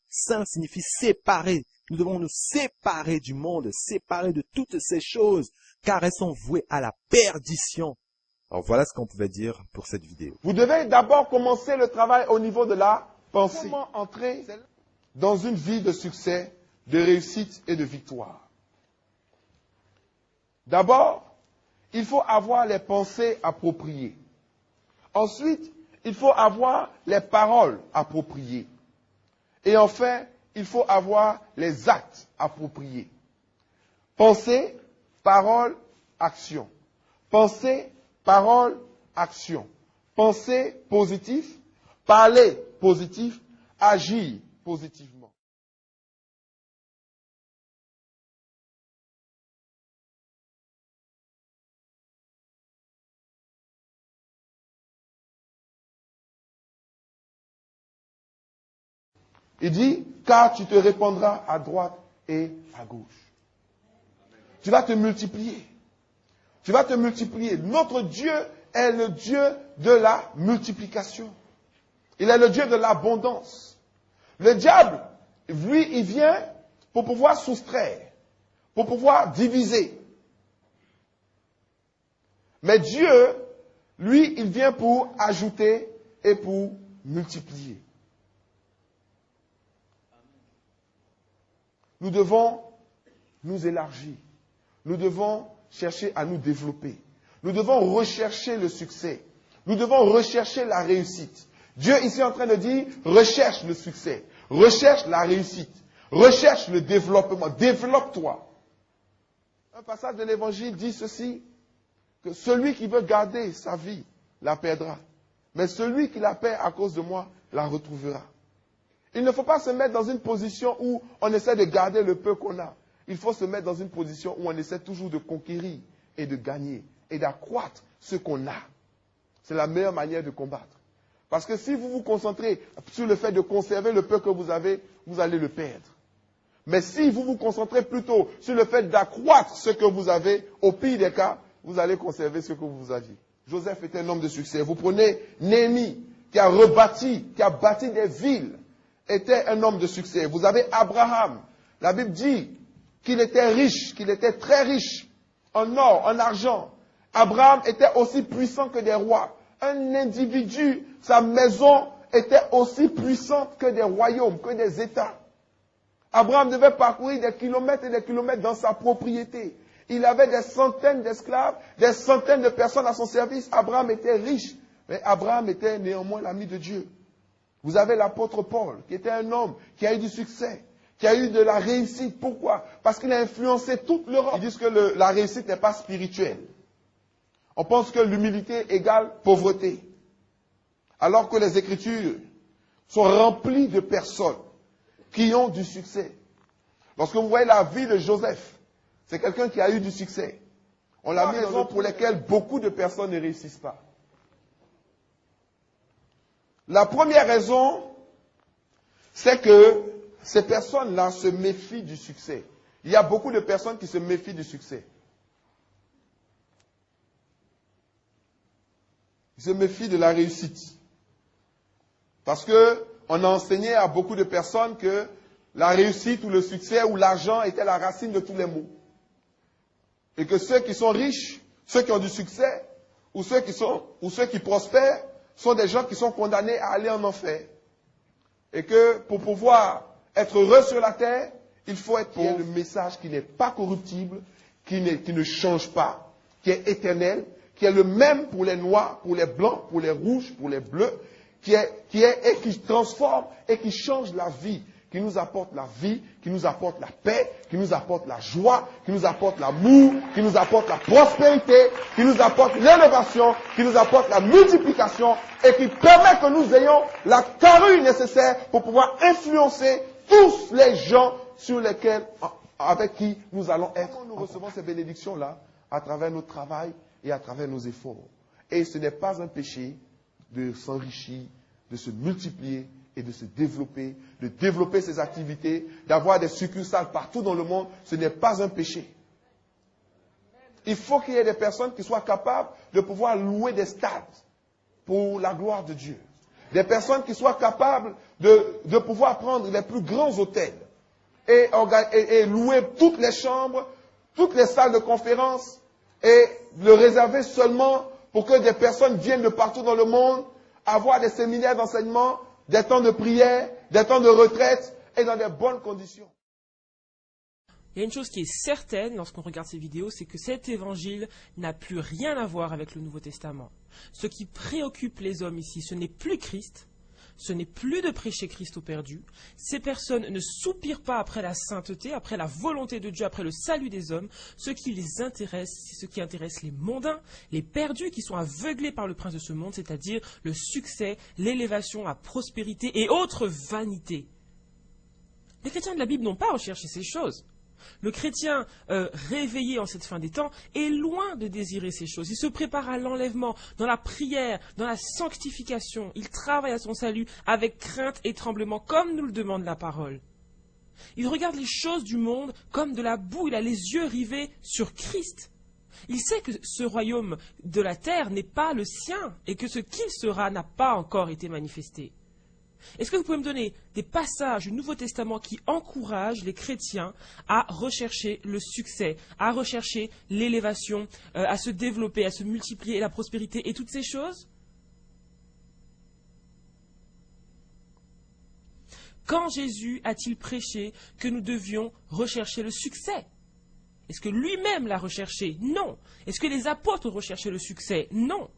Saint signifie séparer. Nous devons nous séparer du monde, séparer de toutes ces choses, car elles sont vouées à la perdition. Alors voilà ce qu'on pouvait dire pour cette vidéo. Vous devez d'abord commencer le travail au niveau de la pensée. Comment entrer dans une vie de succès, de réussite et de victoire? D'abord, il faut avoir les pensées appropriées. Ensuite, il faut avoir les paroles appropriées. Et enfin, il faut avoir les actes appropriés. Pensée, parole, action. Pensée, parole, action. Pensée positive, parler positif, agir positivement. Il dit, car tu te répandras à droite et à gauche. Tu vas te multiplier. Tu vas te multiplier. Notre Dieu est le Dieu de la multiplication. Il est le Dieu de l'abondance. Le diable, lui, il vient pour pouvoir soustraire, pour pouvoir diviser. Mais Dieu, lui, il vient pour ajouter et pour multiplier. Nous devons nous élargir. Nous devons chercher à nous développer. Nous devons rechercher le succès. Nous devons rechercher la réussite. Dieu ici est en train de dire, recherche le succès, recherche la réussite, recherche le développement, développe-toi. Un passage de l'Évangile dit ceci, que celui qui veut garder sa vie la perdra, mais celui qui la perd à cause de moi la retrouvera. Il ne faut pas se mettre dans une position où on essaie de garder le peu qu'on a. Il faut se mettre dans une position où on essaie toujours de conquérir et de gagner et d'accroître ce qu'on a. C'est la meilleure manière de combattre. Parce que si vous vous concentrez sur le fait de conserver le peu que vous avez, vous allez le perdre. Mais si vous vous concentrez plutôt sur le fait d'accroître ce que vous avez, au pire des cas, vous allez conserver ce que vous aviez. Joseph était un homme de succès. Vous prenez Néhémie, qui a rebâti, qui a bâti des villes, était un homme de succès. Vous avez Abraham. La Bible dit qu'il était riche, qu'il était très riche en or, en argent. Abraham était aussi puissant que des rois. Un individu, sa maison était aussi puissante que des royaumes, que des États. Abraham devait parcourir des kilomètres et des kilomètres dans sa propriété. Il avait des centaines d'esclaves, des centaines de personnes à son service. Abraham était riche, mais Abraham était néanmoins l'ami de Dieu. Vous avez l'apôtre Paul, qui était un homme qui a eu du succès, qui a eu de la réussite. Pourquoi? Parce qu'il a influencé toute l'Europe. Ils disent que la réussite n'est pas spirituelle. On pense que l'humilité égale pauvreté. Alors que les Écritures sont remplies de personnes qui ont du succès. Lorsque vous voyez la vie de Joseph, c'est quelqu'un qui a eu du succès. On l'a mis raisons pour lesquelles beaucoup de personnes ne réussissent pas. La première raison, c'est que ces personnes-là se méfient du succès. Il y a beaucoup de personnes qui se méfient du succès. Ils se méfient de la réussite. Parce que on a enseigné à beaucoup de personnes que la réussite ou le succès ou l'argent était la racine de tous les maux. Et que ceux qui sont riches, ceux qui ont du succès, ou ceux qui prospèrent, sont des gens qui sont condamnés à aller en enfer. Et que pour pouvoir être heureux sur la terre, il faut être pour le message qui n'est pas corruptible, qui ne change pas, qui est éternel, qui est le même pour les noirs, pour les blancs, pour les rouges, pour les bleus, qui transforme et qui change la vie, qui nous apporte la vie, qui nous apporte la paix, qui nous apporte la joie, qui nous apporte l'amour, qui nous apporte la prospérité, qui nous apporte l'élévation, qui nous apporte la multiplication et qui permet que nous ayons la carrure nécessaire pour pouvoir influencer tous les gens avec qui nous allons être. Comment nous recevons ces bénédictions-là? À travers notre travail et à travers nos efforts. Et ce n'est pas un péché de s'enrichir, de se multiplier et de se développer, de développer ses activités, d'avoir des succursales partout dans le monde. Ce n'est pas un péché. Il faut qu'il y ait des personnes qui soient capables de pouvoir louer des stades pour la gloire de Dieu. Des personnes qui soient capables de pouvoir prendre les plus grands hôtels et louer toutes les chambres, toutes les salles de conférence et le réserver seulement pour que des personnes viennent de partout dans le monde, avoir des séminaires d'enseignement, des temps de prière, des temps de retraite et dans des bonnes conditions. Il y a une chose qui est certaine lorsqu'on regarde ces vidéos, c'est que cet évangile n'a plus rien à voir avec le Nouveau Testament. Ce qui préoccupe les hommes ici, ce n'est plus Christ, ce n'est plus de prêcher Christ aux perdus. Ces personnes ne soupirent pas après la sainteté, après la volonté de Dieu, après le salut des hommes. Ce qui les intéresse, c'est ce qui intéresse les mondains, les perdus qui sont aveuglés par le prince de ce monde, c'est-à-dire le succès, l'élévation, la prospérité et autres vanités. Les chrétiens de la Bible n'ont pas recherché ces choses. Le chrétien réveillé en cette fin des temps est loin de désirer ces choses. Il se prépare à l'enlèvement, dans la prière, dans la sanctification. Il travaille à son salut avec crainte et tremblement, comme nous le demande la parole. Il regarde les choses du monde comme de la boue. Il a les yeux rivés sur Christ. Il sait que ce royaume de la terre n'est pas le sien et que ce qu'il sera n'a pas encore été manifesté. Est-ce que vous pouvez me donner des passages du Nouveau Testament qui encouragent les chrétiens à rechercher le succès, à rechercher l'élévation, à se développer, à se multiplier, la prospérité et toutes ces choses? Quand Jésus a-t-il prêché que nous devions rechercher le succès? Est-ce que lui-même l'a recherché? Non. Est-ce que les apôtres recherchaient le succès? Non.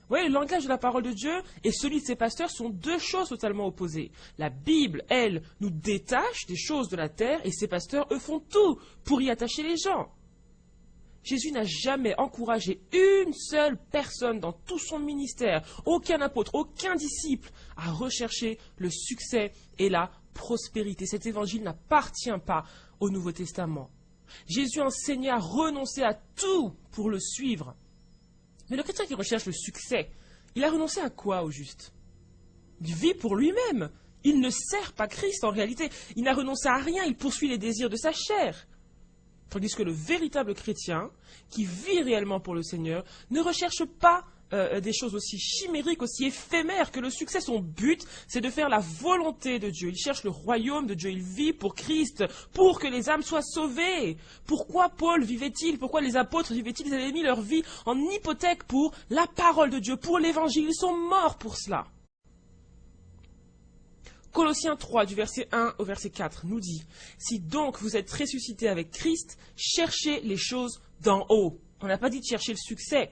Vous voyez, le langage de la parole de Dieu et celui de ses pasteurs sont deux choses totalement opposées. La Bible, elle, nous détache des choses de la terre et ses pasteurs, eux, font tout pour y attacher les gens. Jésus n'a jamais encouragé une seule personne dans tout son ministère, aucun apôtre, aucun disciple, à rechercher le succès et la prospérité. Cet évangile n'appartient pas au Nouveau Testament. Jésus enseignait à renoncer à tout pour le suivre. Mais le chrétien qui recherche le succès, il a renoncé à quoi au juste? Il vit pour lui-même. Il ne sert pas Christ en réalité. Il n'a renoncé à rien, il poursuit les désirs de sa chair. Tandis que le véritable chrétien, qui vit réellement pour le Seigneur, ne recherche pas des choses aussi chimériques, aussi éphémères que le succès. Son but, c'est de faire la volonté de Dieu. Il cherche le royaume de Dieu. Il vit pour Christ, pour que les âmes soient sauvées. Pourquoi Paul vivait-il? Pourquoi les apôtres vivaient-ils? Ils avaient mis leur vie en hypothèque pour la parole de Dieu, pour l'évangile. Ils sont morts pour cela. Colossiens 3, du verset 1 au verset 4, nous dit « Si donc vous êtes ressuscités avec Christ, cherchez les choses d'en haut. » On n'a pas dit de chercher le succès.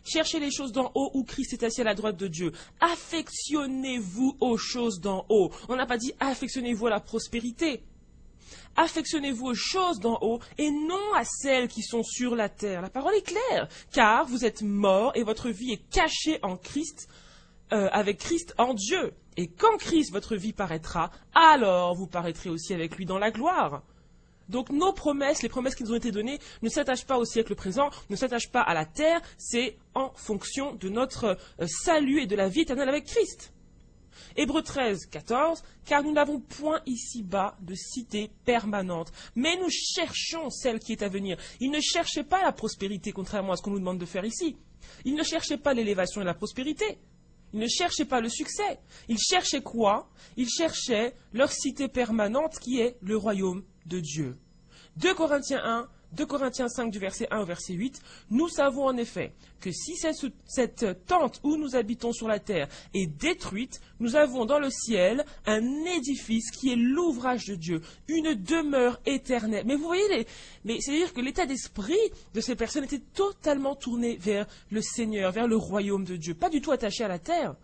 Cherchez les choses d'en haut où Christ est assis à la droite de Dieu. Affectionnez-vous aux choses d'en haut. On n'a pas dit affectionnez-vous à la prospérité. Affectionnez-vous aux choses d'en haut et non à celles qui sont sur la terre. La parole est claire, car vous êtes morts et votre vie est cachée en Christ, avec Christ en Dieu. Et quand Christ, votre vie, paraîtra, alors vous paraîtrez aussi avec lui dans la gloire. Donc nos promesses, les promesses qui nous ont été données, ne s'attachent pas au siècle présent, ne s'attachent pas à la terre, c'est en fonction de notre salut et de la vie éternelle avec Christ. Hébreux 13, 14, car nous n'avons point ici-bas de cité permanente, mais nous cherchons celle qui est à venir. Il ne cherchait pas la prospérité, contrairement à ce qu'on nous demande de faire ici. Il ne cherchait pas l'élévation et la prospérité. Il ne cherchait pas le succès. Il cherchait quoi? Il cherchait leur cité permanente qui est le royaume de Dieu. 2 Corinthiens 5 du verset 1 au verset 8, nous savons en effet que si cette tente où nous habitons sur la terre est détruite, nous avons dans le ciel un édifice qui est l'ouvrage de Dieu, une demeure éternelle. Mais vous voyez, c'est-à-dire que l'état d'esprit de ces personnes était totalement tourné vers le Seigneur, vers le royaume de Dieu, pas du tout attaché à la terre.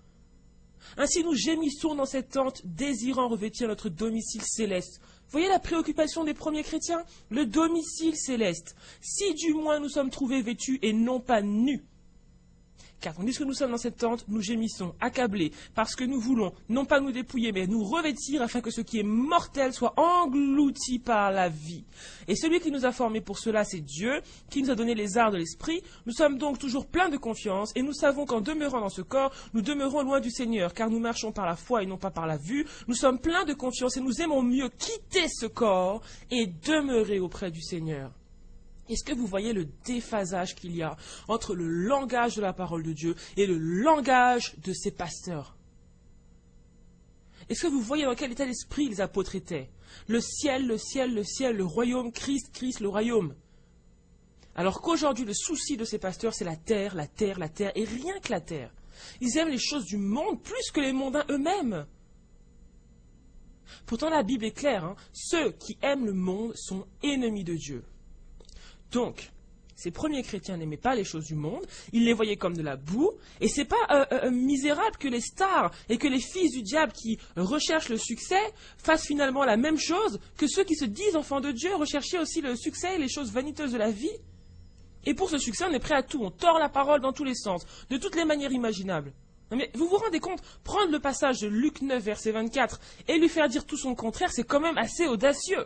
Ainsi nous gémissons dans cette tente, désirant revêtir notre domicile céleste. Vous voyez la préoccupation des premiers chrétiens? Le domicile céleste. Si du moins nous sommes trouvés vêtus et non pas nus. Car tandis que nous sommes dans cette tente, nous gémissons, accablés, parce que nous voulons, non pas nous dépouiller, mais nous revêtir afin que ce qui est mortel soit englouti par la vie. Et celui qui nous a formés pour cela, c'est Dieu, qui nous a donné les arts de l'esprit. Nous sommes donc toujours pleins de confiance, et nous savons qu'en demeurant dans ce corps, nous demeurons loin du Seigneur, car nous marchons par la foi et non pas par la vue. Nous sommes pleins de confiance et nous aimons mieux quitter ce corps et demeurer auprès du Seigneur. Est-ce que vous voyez le déphasage qu'il y a entre le langage de la parole de Dieu et le langage de ses pasteurs? Est-ce que vous voyez dans quel état d'esprit les apôtres étaient? Le ciel, le ciel, le ciel, le royaume, Christ, Christ, le royaume. Alors qu'aujourd'hui, le souci de ces pasteurs, c'est la terre, la terre, la terre, et rien que la terre. Ils aiment les choses du monde plus que les mondains eux-mêmes. Pourtant, la Bible est claire, hein, ceux qui aiment le monde sont ennemis de Dieu. Donc, ces premiers chrétiens n'aimaient pas les choses du monde, ils les voyaient comme de la boue, et c'est pas misérable que les stars et que les fils du diable qui recherchent le succès fassent finalement la même chose que ceux qui se disent enfants de Dieu, rechercher aussi le succès et les choses vaniteuses de la vie. Et pour ce succès, on est prêt à tout, on tord la parole dans tous les sens, de toutes les manières imaginables. Non mais vous vous rendez compte, prendre le passage de Luc 9, verset 24, et lui faire dire tout son contraire, c'est quand même assez audacieux.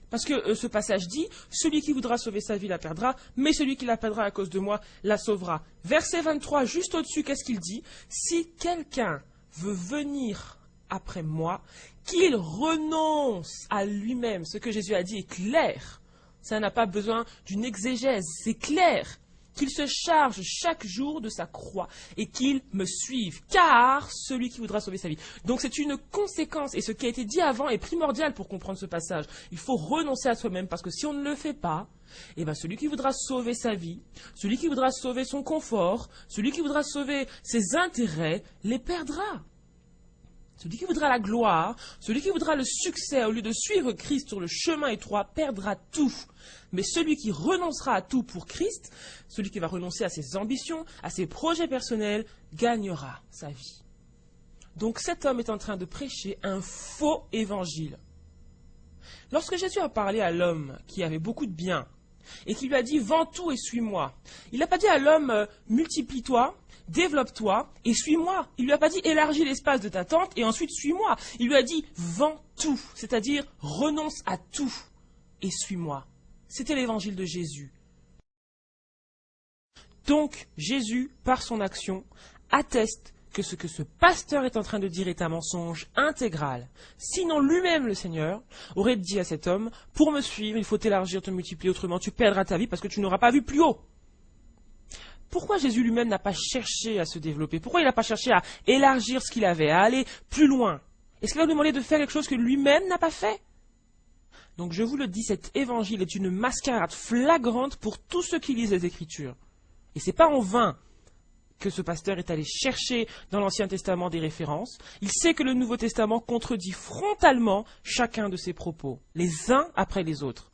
Parce que ce passage dit, celui qui voudra sauver sa vie la perdra, mais celui qui la perdra à cause de moi la sauvera. Verset 23, juste au-dessus, qu'est-ce qu'il dit? Si quelqu'un veut venir après moi, qu'il renonce à lui-même. Ce que Jésus a dit est clair. Ça n'a pas besoin d'une exégèse, c'est clair. Qu'il se charge chaque jour de sa croix et qu'il me suive, car celui qui voudra sauver sa vie. Donc c'est une conséquence, et ce qui a été dit avant est primordial pour comprendre ce passage. Il faut renoncer à soi-même, parce que si on ne le fait pas, eh ben celui qui voudra sauver sa vie, celui qui voudra sauver son confort, celui qui voudra sauver ses intérêts, les perdra. Celui qui voudra la gloire, celui qui voudra le succès au lieu de suivre Christ sur le chemin étroit, perdra tout. Mais celui qui renoncera à tout pour Christ, celui qui va renoncer à ses ambitions, à ses projets personnels, gagnera sa vie. Donc cet homme est en train de prêcher un faux évangile. Lorsque Jésus a parlé à l'homme qui avait beaucoup de biens, et qui lui a dit « Vends tout et suis-moi », il n'a pas dit à l'homme « Multiplie-toi ». Développe-toi et suis-moi. Il lui a pas dit élargis l'espace de ta tente et ensuite suis-moi. Il lui a dit vends tout, c'est-à-dire renonce à tout et suis-moi. C'était l'évangile de Jésus. Donc Jésus, par son action, atteste que ce que ce pasteur est en train de dire est un mensonge intégral. Sinon lui-même, le Seigneur, aurait dit à cet homme, pour me suivre, il faut t'élargir, te multiplier, autrement tu perdras ta vie parce que tu n'auras pas vu plus haut. Pourquoi Jésus lui-même n'a pas cherché à se développer? Pourquoi il n'a pas cherché à élargir ce qu'il avait, à aller plus loin? Est-ce qu'il va lui demander de faire quelque chose que lui-même n'a pas fait? Donc je vous le dis, cet évangile est une mascarade flagrante pour tous ceux qui lisent les Écritures. Et ce n'est pas en vain que ce pasteur est allé chercher dans l'Ancien Testament des références. Il sait que le Nouveau Testament contredit frontalement chacun de ses propos, les uns après les autres.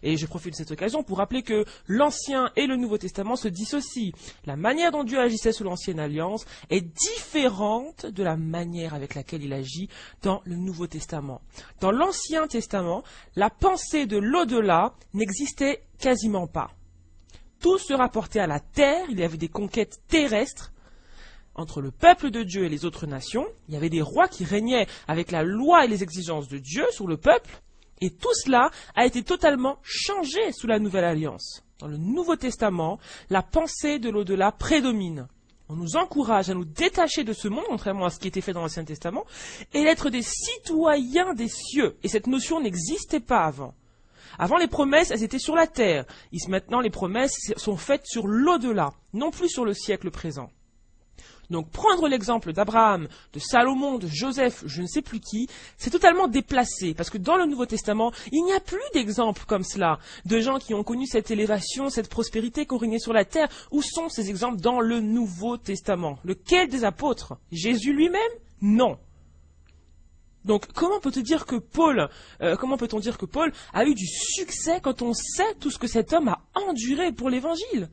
Et je profite de cette occasion pour rappeler que l'Ancien et le Nouveau Testament se dissocient. La manière dont Dieu agissait sous l'Ancienne Alliance est différente de la manière avec laquelle il agit dans le Nouveau Testament. Dans l'Ancien Testament, la pensée de l'au-delà n'existait quasiment pas. Tout se rapportait à la terre, il y avait des conquêtes terrestres. Entre le peuple de Dieu et les autres nations, il y avait des rois qui régnaient avec la loi et les exigences de Dieu sur le peuple. Et tout cela a été totalement changé sous la Nouvelle Alliance. Dans le Nouveau Testament, la pensée de l'au-delà prédomine. On nous encourage à nous détacher de ce monde, contrairement à ce qui était fait dans l'Ancien Testament, et d'être des citoyens des cieux. Et cette notion n'existait pas avant. Avant, les promesses, elles étaient sur la terre. Maintenant, les promesses sont faites sur l'au-delà, non plus sur le siècle présent. Donc prendre l'exemple d'Abraham, de Salomon, de Joseph, je ne sais plus qui, c'est totalement déplacé, parce que dans le Nouveau Testament, il n'y a plus d'exemples comme cela, de gens qui ont connu cette élévation, cette prospérité, qui ont régné sur la terre. Où sont ces exemples dans le Nouveau Testament? Lequel des apôtres? Jésus lui-même? Non. Donc comment peut-on dire que Paul a eu du succès quand on sait tout ce que cet homme a enduré pour l'Évangile?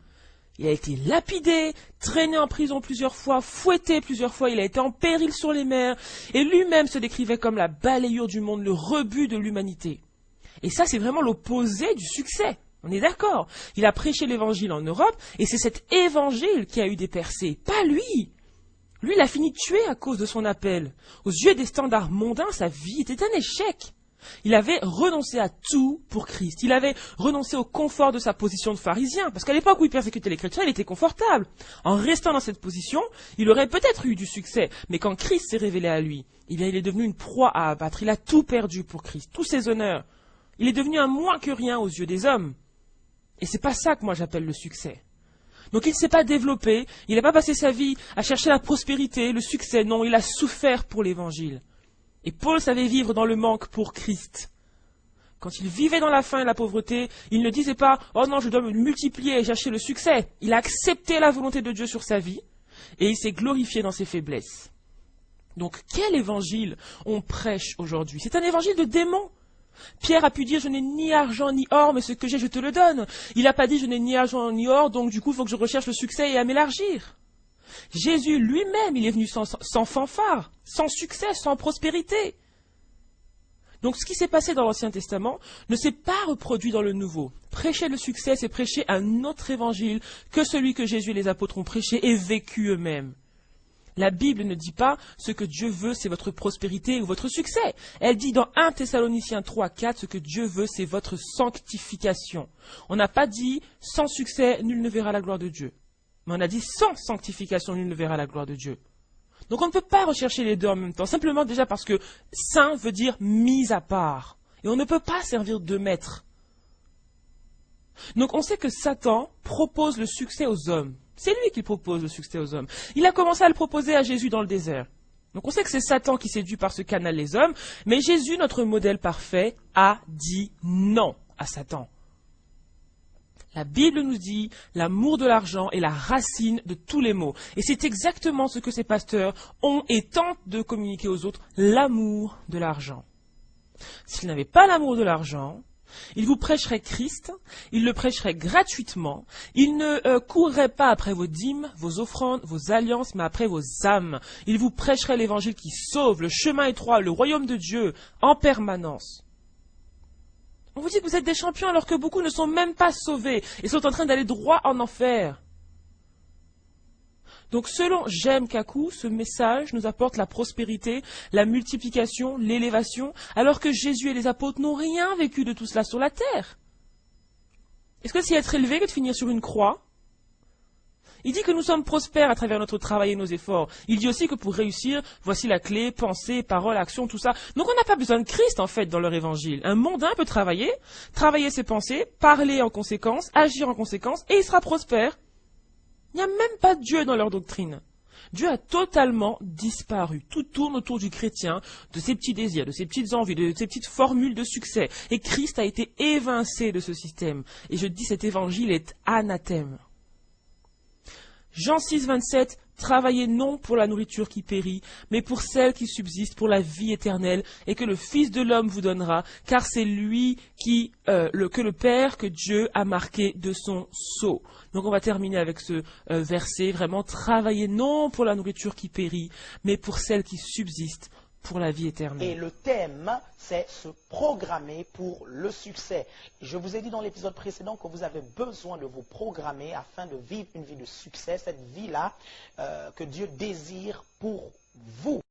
Il a été lapidé, traîné en prison plusieurs fois, fouetté plusieurs fois, il a été en péril sur les mers, et lui-même se décrivait comme la balayure du monde, le rebut de l'humanité. Et ça, c'est vraiment l'opposé du succès. On est d'accord. Il a prêché l'évangile en Europe, et c'est cet évangile qui a eu des percées, pas lui. Lui, il a fini tué à cause de son appel. Aux yeux des standards mondains, sa vie était un échec. Il avait renoncé à tout pour Christ. Il avait renoncé au confort de sa position de pharisien, parce qu'à l'époque où il persécutait les chrétiens, il était confortable. En restant dans cette position, il aurait peut-être eu du succès, mais quand Christ s'est révélé à lui, eh bien, il est devenu une proie à abattre. Il a tout perdu pour Christ, tous ses honneurs. Il est devenu un moins que rien aux yeux des hommes. Et c'est pas ça que moi j'appelle le succès. Donc il ne s'est pas développé, il n'a pas passé sa vie à chercher la prospérité, le succès, non, il a souffert pour l'évangile. Et Paul savait vivre dans le manque pour Christ. Quand il vivait dans la faim et la pauvreté, il ne disait pas « Oh non, je dois me multiplier et chercher le succès ». Il a accepté la volonté de Dieu sur sa vie et il s'est glorifié dans ses faiblesses. Donc quel évangile on prêche aujourd'hui? C'est un évangile de démon. Pierre a pu dire « Je n'ai ni argent ni or, mais ce que j'ai, je te le donne ». Il n'a pas dit « Je n'ai ni argent ni or, donc du coup, il faut que je recherche le succès et à m'élargir ». Jésus lui-même, il est venu sans fanfare, sans succès, sans prospérité. Donc ce qui s'est passé dans l'Ancien Testament ne s'est pas reproduit dans le Nouveau. Prêcher le succès, c'est prêcher un autre évangile que celui que Jésus et les apôtres ont prêché et vécu eux-mêmes. La Bible ne dit pas ce que Dieu veut, c'est votre prospérité ou votre succès. Elle dit dans 1 Thessaloniciens 3:4, ce que Dieu veut, c'est votre sanctification. On n'a pas dit sans succès, nul ne verra la gloire de Dieu. Mais on a dit sans sanctification, nul ne verra la gloire de Dieu. Donc on ne peut pas rechercher les deux en même temps, simplement déjà parce que saint veut dire mis à part. Et on ne peut pas servir deux maîtres. Donc on sait que Satan propose le succès aux hommes. C'est lui qui propose le succès aux hommes. Il a commencé à le proposer à Jésus dans le désert. Donc on sait que c'est Satan qui séduit par ce canal les hommes, mais Jésus, notre modèle parfait, a dit non à Satan. La Bible nous dit l'amour de l'argent est la racine de tous les maux. Et c'est exactement ce que ces pasteurs ont et tentent de communiquer aux autres, l'amour de l'argent. S'ils n'avaient pas l'amour de l'argent, ils vous prêcheraient Christ, ils le prêcheraient gratuitement, ils ne courraient pas après vos dîmes, vos offrandes, vos alliances, mais après vos âmes. Ils vous prêcheraient l'évangile qui sauve, le chemin étroit, le royaume de Dieu, en permanence. On vous dit que vous êtes des champions alors que beaucoup ne sont même pas sauvés et sont en train d'aller droit en enfer. Donc selon Jem Kaku, ce message nous apporte la prospérité, la multiplication, l'élévation, alors que Jésus et les apôtres n'ont rien vécu de tout cela sur la terre. Est-ce que c'est être élevé que de finir sur une croix? Il dit que nous sommes prospères à travers notre travail et nos efforts. Il dit aussi que pour réussir, voici la clé, pensée, parole, action, tout ça. Donc on n'a pas besoin de Christ en fait dans leur évangile. Un mondain peut travailler ses pensées, parler en conséquence, agir en conséquence, et il sera prospère. Il n'y a même pas de Dieu dans leur doctrine. Dieu a totalement disparu. Tout tourne autour du chrétien, de ses petits désirs, de ses petites envies, de ses petites formules de succès. Et Christ a été évincé de ce système. Et je dis cet évangile est anathème. Jean 6:27, travaillez non pour la nourriture qui périt, mais pour celle qui subsiste pour la vie éternelle, et que le Fils de l'homme vous donnera, car c'est lui que le Père, que Dieu a marqué de son sceau. Donc on va terminer avec ce verset, vraiment, travaillez non pour la nourriture qui périt, mais pour celle qui subsiste pour la vie éternelle. Et le thème, c'est se programmer pour le succès. Je vous ai dit dans l'épisode précédent que vous avez besoin de vous programmer afin de vivre une vie de succès, cette vie-là que Dieu désire pour vous.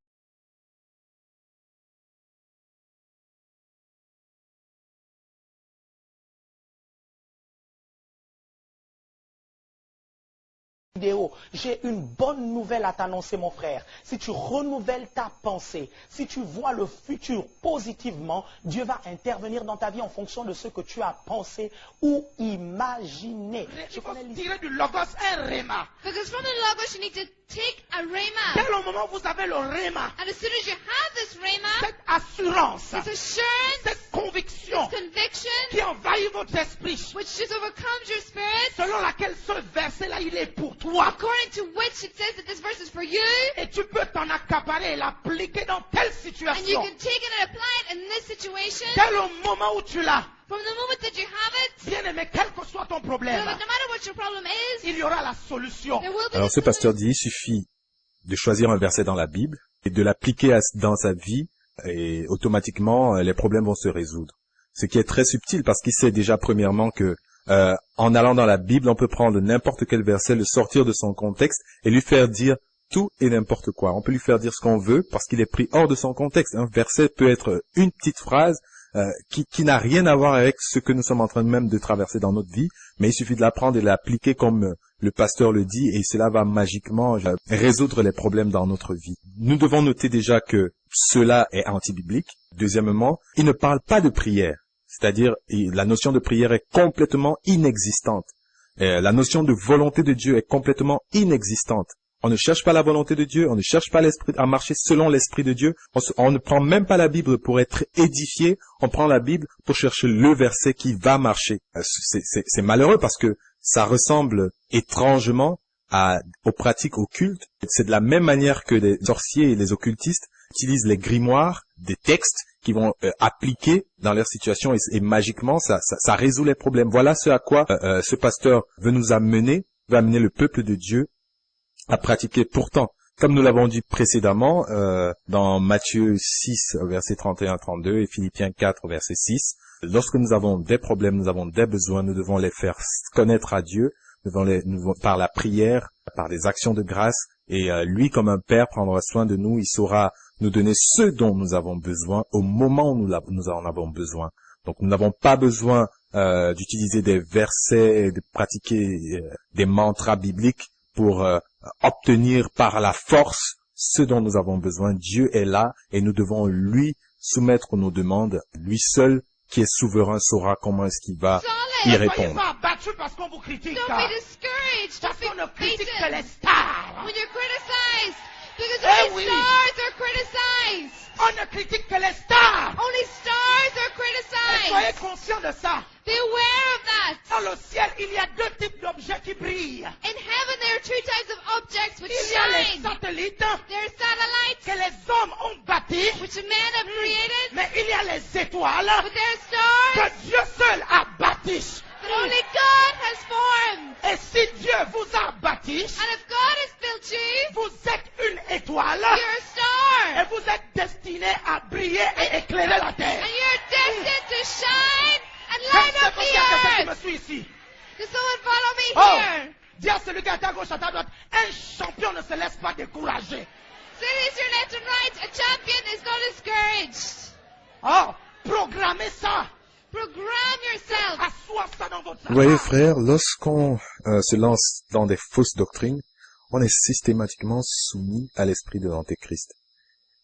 J'ai une bonne nouvelle à t'annoncer, mon frère. Si tu renouvelles ta pensée, si tu vois le futur positivement, Dieu va intervenir dans ta vie en fonction de ce que tu as pensé ou imaginé. Il faut tirer du logos un rhéma. Because from the logos you need to take a rhema. Dès le moment où vous avez le rhéma, And as soon as you have this rhema, cette assurance, this assurance, cette conviction this conviction, qui envahit votre esprit, which just overcomes your spirit, selon laquelle ce verset-là, il est pour toi. according to which it says that this verse is for you, Et tu peux t'en accaparer et l'appliquer dans telle and you situation. can take it and apply it in this situation. Dès le moment où tu l'as, From the moment that you have it, bien aimé, quel que soit ton no problème, matter what your problem is, il y aura la solution. there will be Alors ce pasteur dit, il suffit de choisir un verset dans la Bible et de l'appliquer dans sa vie et automatiquement les problèmes vont se résoudre. Ce qui est très subtil parce qu'il sait déjà premièrement que En allant dans la Bible, on peut prendre n'importe quel verset, le sortir de son contexte et lui faire dire tout et n'importe quoi. On peut lui faire dire ce qu'on veut parce qu'il est pris hors de son contexte. Un verset peut être une petite phrase qui n'a rien à voir avec ce que nous sommes en train même de traverser dans notre vie, mais il suffit de l'apprendre et de l'appliquer comme le pasteur le dit, et cela va magiquement résoudre les problèmes dans notre vie. Nous devons noter déjà que cela est anti-biblique. Deuxièmement, il ne parle pas de prière, c'est-à-dire la notion de prière est complètement inexistante. La notion de volonté de Dieu est complètement inexistante. On ne cherche pas la volonté de Dieu, on ne cherche pas à marcher selon l'Esprit de Dieu. On ne prend même pas la Bible pour être édifié, on prend la Bible pour chercher le verset qui va marcher. C'est malheureux parce que ça ressemble étrangement aux pratiques occultes. C'est de la même manière que les sorciers et les occultistes utilisent les grimoires, des textes qui vont appliquer dans leur situation et magiquement ça résout les problèmes. Voilà ce à quoi ce pasteur veut nous amener, veut amener le peuple de Dieu à pratiquer. Pourtant, comme nous l'avons dit précédemment, dans Matthieu 6, verset 31-32 et Philippiens 4, verset 6, lorsque nous avons des problèmes, nous avons des besoins, nous devons les faire connaître à Dieu, par la prière, par des actions de grâce, et lui, comme un père, prendra soin de nous, il saura nous donner ce dont nous avons besoin au moment où nous en avons besoin. Donc nous n'avons pas besoin d'utiliser des versets, de pratiquer des mantras bibliques pour obtenir par la force ce dont nous avons besoin. Dieu est là et nous devons lui soumettre nos demandes. Lui seul, qui est souverain, saura comment est-ce qu'il va y Ne soyez répondre. pas abattus parce qu'on vous critique. Don't be discouraged. Parce Don't qu'on ne be critique que beaten les stars. when you're criticized. Because Eh only oui. stars are criticized. On ne critique que les stars. Only stars are Et soyez criticized. conscients de ça. Be aware of that. Dans le ciel, il y a deux types d'objets qui brillent. In heaven, there are two types of objects which Il y a les shine. satellites There are satellites que les hommes ont bâtis, which men have created, mais il y a les étoiles but there are stars que Dieu seul a bâties. that only God has formed. Et si Dieu vous a bâtis, And if God has built you, vous êtes une étoile you're a star. et vous êtes destiné à briller et éclairer la terre. And you're destined to shine and Je light ne sais up pas s'il y a quelqu'un qui the me earth. suit ici. Does someone follow me Oh, here? dis à celui qui est à ta gauche, à ta droite, un champion ne se laisse pas décourager. Cities, your left and right. A champion is not discouraged. Oh, programmez ça. Program yourself. Assois ça dans votre Vous voyez, savoir. frère, lorsqu'on se lance dans des fausses doctrines, on est systématiquement soumis à l'esprit de l'Antéchrist.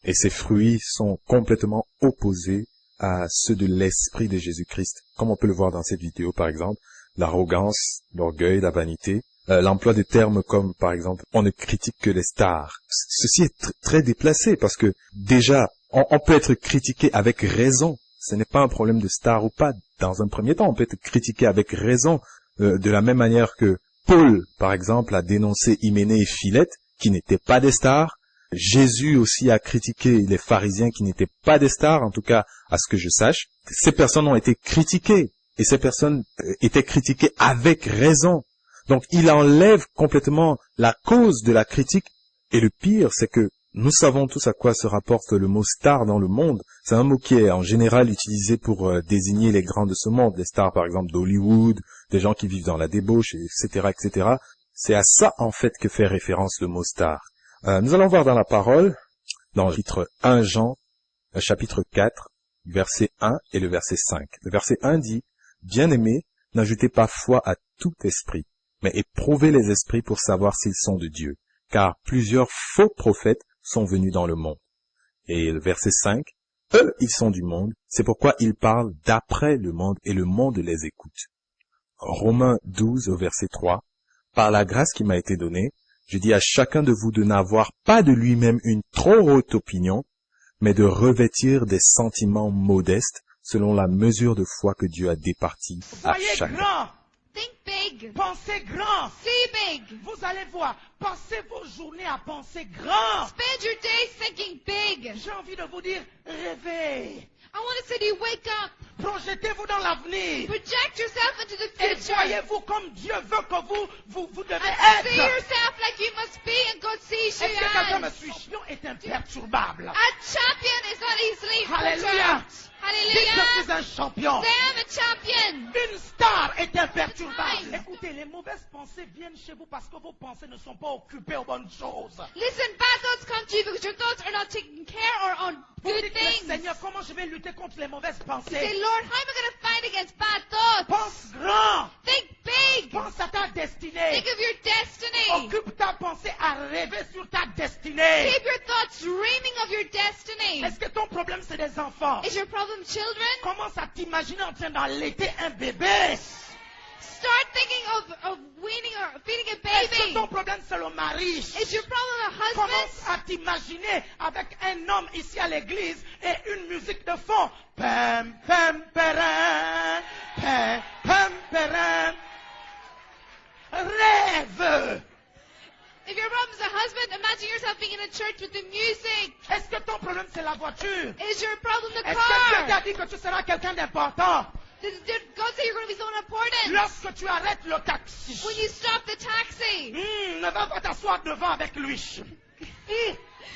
Et ses fruits sont complètement opposés à ceux de l'esprit de Jésus-Christ. Comme on peut le voir dans cette vidéo, par exemple, l'arrogance, l'orgueil, la vanité, l'emploi de termes comme, par exemple, on ne critique que les stars. Ceci est très déplacé parce que, déjà, on peut être critiqué avec raison. Ce n'est pas un problème de star ou pas. Dans un premier temps, on peut être critiqué avec raison, de la même manière que Paul, par exemple, a dénoncé Hyménée et Philette, qui n'étaient pas des stars. Jésus aussi a critiqué les pharisiens qui n'étaient pas des stars, en tout cas à ce que je sache. Ces personnes ont été critiquées, et ces personnes étaient critiquées avec raison. Donc il enlève complètement la cause de la critique, et le pire, c'est que nous savons tous à quoi se rapporte le mot star dans le monde. C'est un mot qui est en général utilisé pour désigner les grands de ce monde, les stars par exemple d'Hollywood, des gens qui vivent dans la débauche, etc., etc. C'est à ça en fait que fait référence le mot star. Nous allons voir dans la parole, dans le chapitre 1 Jean, chapitre 4, verset 1 et le verset 5. Le verset 1 dit, « Bien-aimés, n'ajoutez pas foi à tout esprit, mais éprouvez les esprits pour savoir s'ils sont de Dieu, car plusieurs faux prophètes sont venus dans le monde. » Et le verset 5, « Eux, ils sont du monde, c'est pourquoi ils parlent d'après le monde et le monde les écoute. » Romains 12, au verset 3, « Par la grâce qui m'a été donnée, je dis à chacun de vous de n'avoir pas de lui-même une trop haute opinion, mais de revêtir des sentiments modestes selon la mesure de foi que Dieu a départie à Soyez chacun. grand. Think big. Pensez grand. See big. Vous allez voir. Passez vos journées à penser grand. Spend your days thinking big. J'ai envie de vous dire, rêvez. I want to say to you, wake up. Projetez-vous dans l'avenir. Project yourself into the Et future. voyez-vous comme Dieu veut que vous devez And see être. yourself like you must be and God sees you Est-ce que quelqu'un me as. suit? Champion est imperturbable. A champion is not easily Alléluia. perturbed. Dites que je Hallelujah. suis un champion. Say I'm a champion. Une star est imperturbable. Écoutez, les mauvaises pensées viennent chez vous parce que vos pensées ne sont pas occupées aux bonnes choses. Listen, bad thoughts come to you because your thoughts are not taking care or on Vous good dites, things. Seigneur, comment je vais lutter contre les mauvaises Say, pensées? Lord, how am I going to fight against bad thoughts? Pense grand. Think big. Pense à ta destinée. Think of your destiny. Occupe ta pensée à rêver sur ta destinée. Keep your thoughts dreaming of your destiny. Est-ce que ton problème, c'est des enfants? Is your problem children? Commence à t'imaginer en train d'allaiter un bébé. Start thinking of weaning or feeding a Est-ce que baby. ton problème, c'est le mari? Is your problem a Commence husband? à t'imaginer avec un homme ici à l'église et une musique de fond. Pam, pam, param, pam, pam, param. Rêve. If your problem is a husband, imagine yourself being in a church with the music. Est-ce que ton problème, c'est la voiture? Is your problem the Est-ce que Dieu car? t'a dit que tu seras quelqu'un d'important? Did God say you're going to be someone important? Lorsque tu arrêtes le taxi, When you stop the taxi, ne va pas t'asseoir devant avec lui.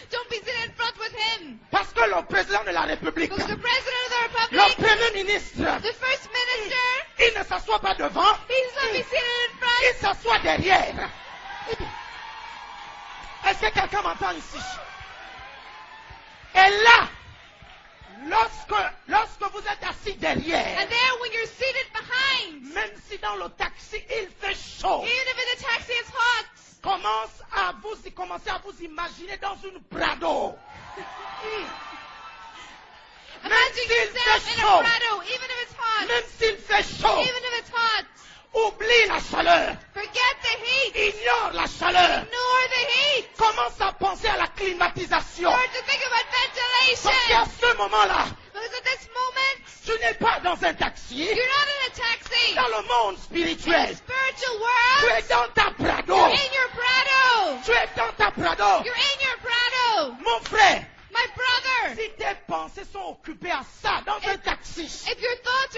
don't be sitting in front with him. Parce que le président de la République, Because the president of the le republic, premier ministre, the first minister, il ne s'assoit pas devant, he's not be sitting in il front. s'assoit derrière. Est-ce que quelqu'un m'entend ici? Et là, lorsque vous êtes assis derrière, And there, when you're seated behind, même si dans le taxi il fait chaud, even if in the taxi it's hot, commencez à vous imaginer dans une Prado. imagine s'il yourself fait in chaud. a Prado, even if it's hot, Même s'il fait chaud, even if it's hot. oublie la chaleur, Forget the heat. ignore la chaleur, Ignore the heat. commence à penser à la climatisation. Start to think about Parce qu'à ventilation. ce moment-là, Because at this moment, tu n'es pas dans un taxi, you're not in a taxi. dans le monde In spirituel. the spiritual Tu world, es dans ta Prado. you're in your Prado. Tu es dans ta Prado. You're in your Prado. Mon frère, My brother, si tes pensées sont occupées à ça, dans un taxi, if your thoughts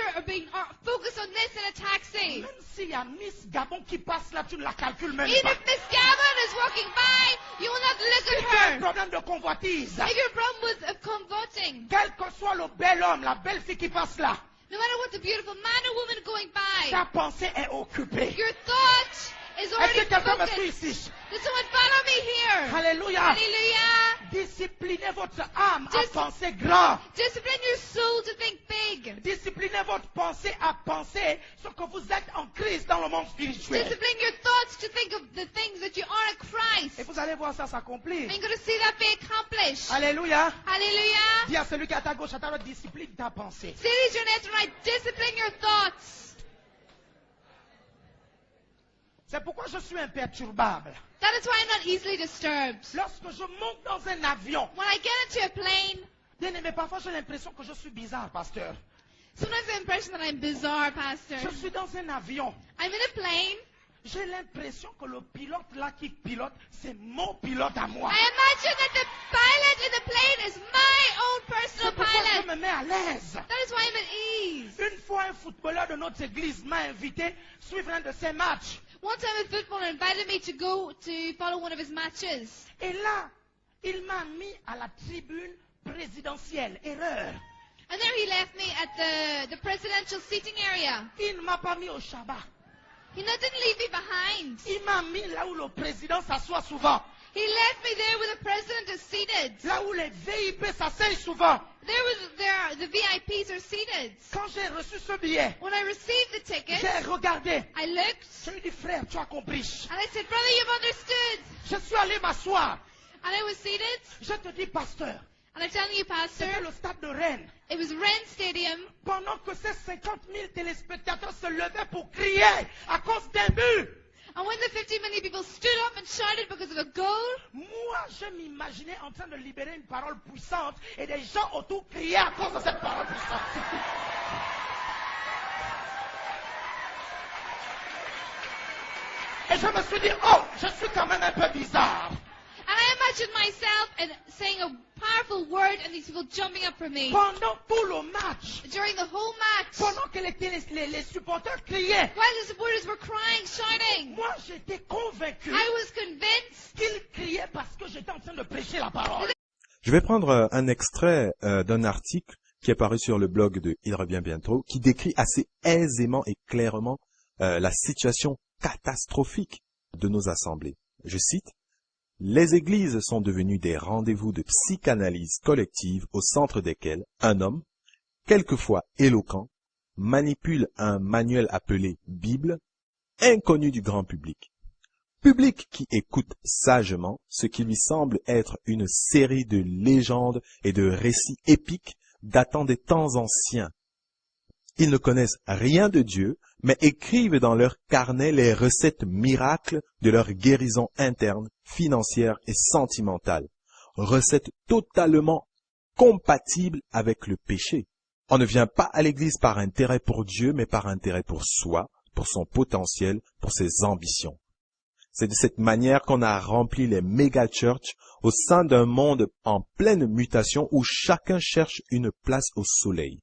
are focused on this in a taxi, même s'il y a Miss Gabon qui passe là, tu ne la calcules même even pas. if Miss Gavin is walking by, you will not look Si at tu as un her. problème de convoitise, If your problem with convoting, quel que soit le bel homme, la belle fille qui passe là, no matter what the beautiful man or woman going by, ta pensée est occupée. your thought is Est-ce already que quelqu'un me suit focused. ici? Did someone follow me here? Alléluia. Hallelujah. Disciplinez votre âme à Dis- penser grand. Discipline your soul to think big. Disciplinez votre pensée à penser ce que vous êtes en crise dans le monde spirituel. Discipline your thoughts to think of the things that you are in Christ. Et vous allez voir ça s'accomplir. And you're going to see that be accomplished. Alléluia. Hallelujah. Dis à celui qui est à ta gauche, à ta droite, discipline ta pensée. Say to your neighbor tonight, discipline your thoughts. C'est pourquoi je suis imperturbable. That is why I'm not easily disturbed. Lorsque je monte dans un avion, When I get into a plane, bien aimé, parfois j'ai l'impression que je suis bizarre, pasteur. sometimes I have the impression that I'm bizarre, Pastor. Je suis dans un avion. I'm in a plane. J'ai l'impression que le pilote là qui pilote, c'est mon pilote à moi. I imagine that the pilot in the plane is my own personal C'est pourquoi je pilot. me mets à l'aise. That is why I'm at ease. Une fois, un footballeur de notre église m'a invité suivre un de ses matchs. One time a footballer invited me to go to follow one of his matches. Et là, il m'a mis à la tribune présidentielle. Erreur. And there he left me at the presidential seating area. Il ne m'a pas mis au Shabbat. He didn't leave me behind. Il m'a mis là où le président s'assoit souvent. He left me there where the president is seated. Là où les VIP s'asseyent souvent. The VIPs are seated. Quand j'ai reçu ce billet, When I received the ticket, j'ai regardé. I looked Je lui ai dit, frère, tu as compris. and I said, brother, you've understood. Je suis allé m'asseoir. And I was seated Je te dis, pasteur, and I'm telling you, Pastor, c'était le stade de Rennes. it was Rennes Stadium. Pendant que ces 50 000 téléspectateurs se levaient pour crier à cause d'un but. And when the 50 million people stood up and shouted because of a goal, Moi, je m'imaginais en train de libérer une parole puissante et des gens autour criaient à cause de cette parole puissante. Et je me suis dit, oh, je suis quand même un peu bizarre. and I imagined myself and saying a powerful word and these people jumping up for me. Pendant tout le match, During the whole match, pendant que les supporters criaient, while the supporters were crying, shouting, moi j'étais convaincu I was convinced qu'ils criaient parce que j'étais en train de prêcher la parole. Je vais prendre un extrait d'un article qui est paru sur le blog de Il revient bientôt, qui décrit assez aisément et clairement la situation catastrophique de nos assemblées. Je cite, « Les églises sont devenues des rendez-vous de psychanalyse collective au centre desquels un homme, quelquefois éloquent, manipule un manuel appelé Bible, inconnu du grand public. Public qui écoute sagement ce qui lui semble être une série de légendes et de récits épiques datant des temps anciens. Ils ne connaissent rien de Dieu, mais écrivent dans leur carnet les recettes miracles de leur guérison interne, financière et sentimentale. Recettes totalement compatibles avec le péché. On ne vient pas à l'église par intérêt pour Dieu, mais par intérêt pour soi, pour son potentiel, pour ses ambitions. C'est de cette manière qu'on a rempli les méga-churches au sein d'un monde en pleine mutation où chacun cherche une place au soleil.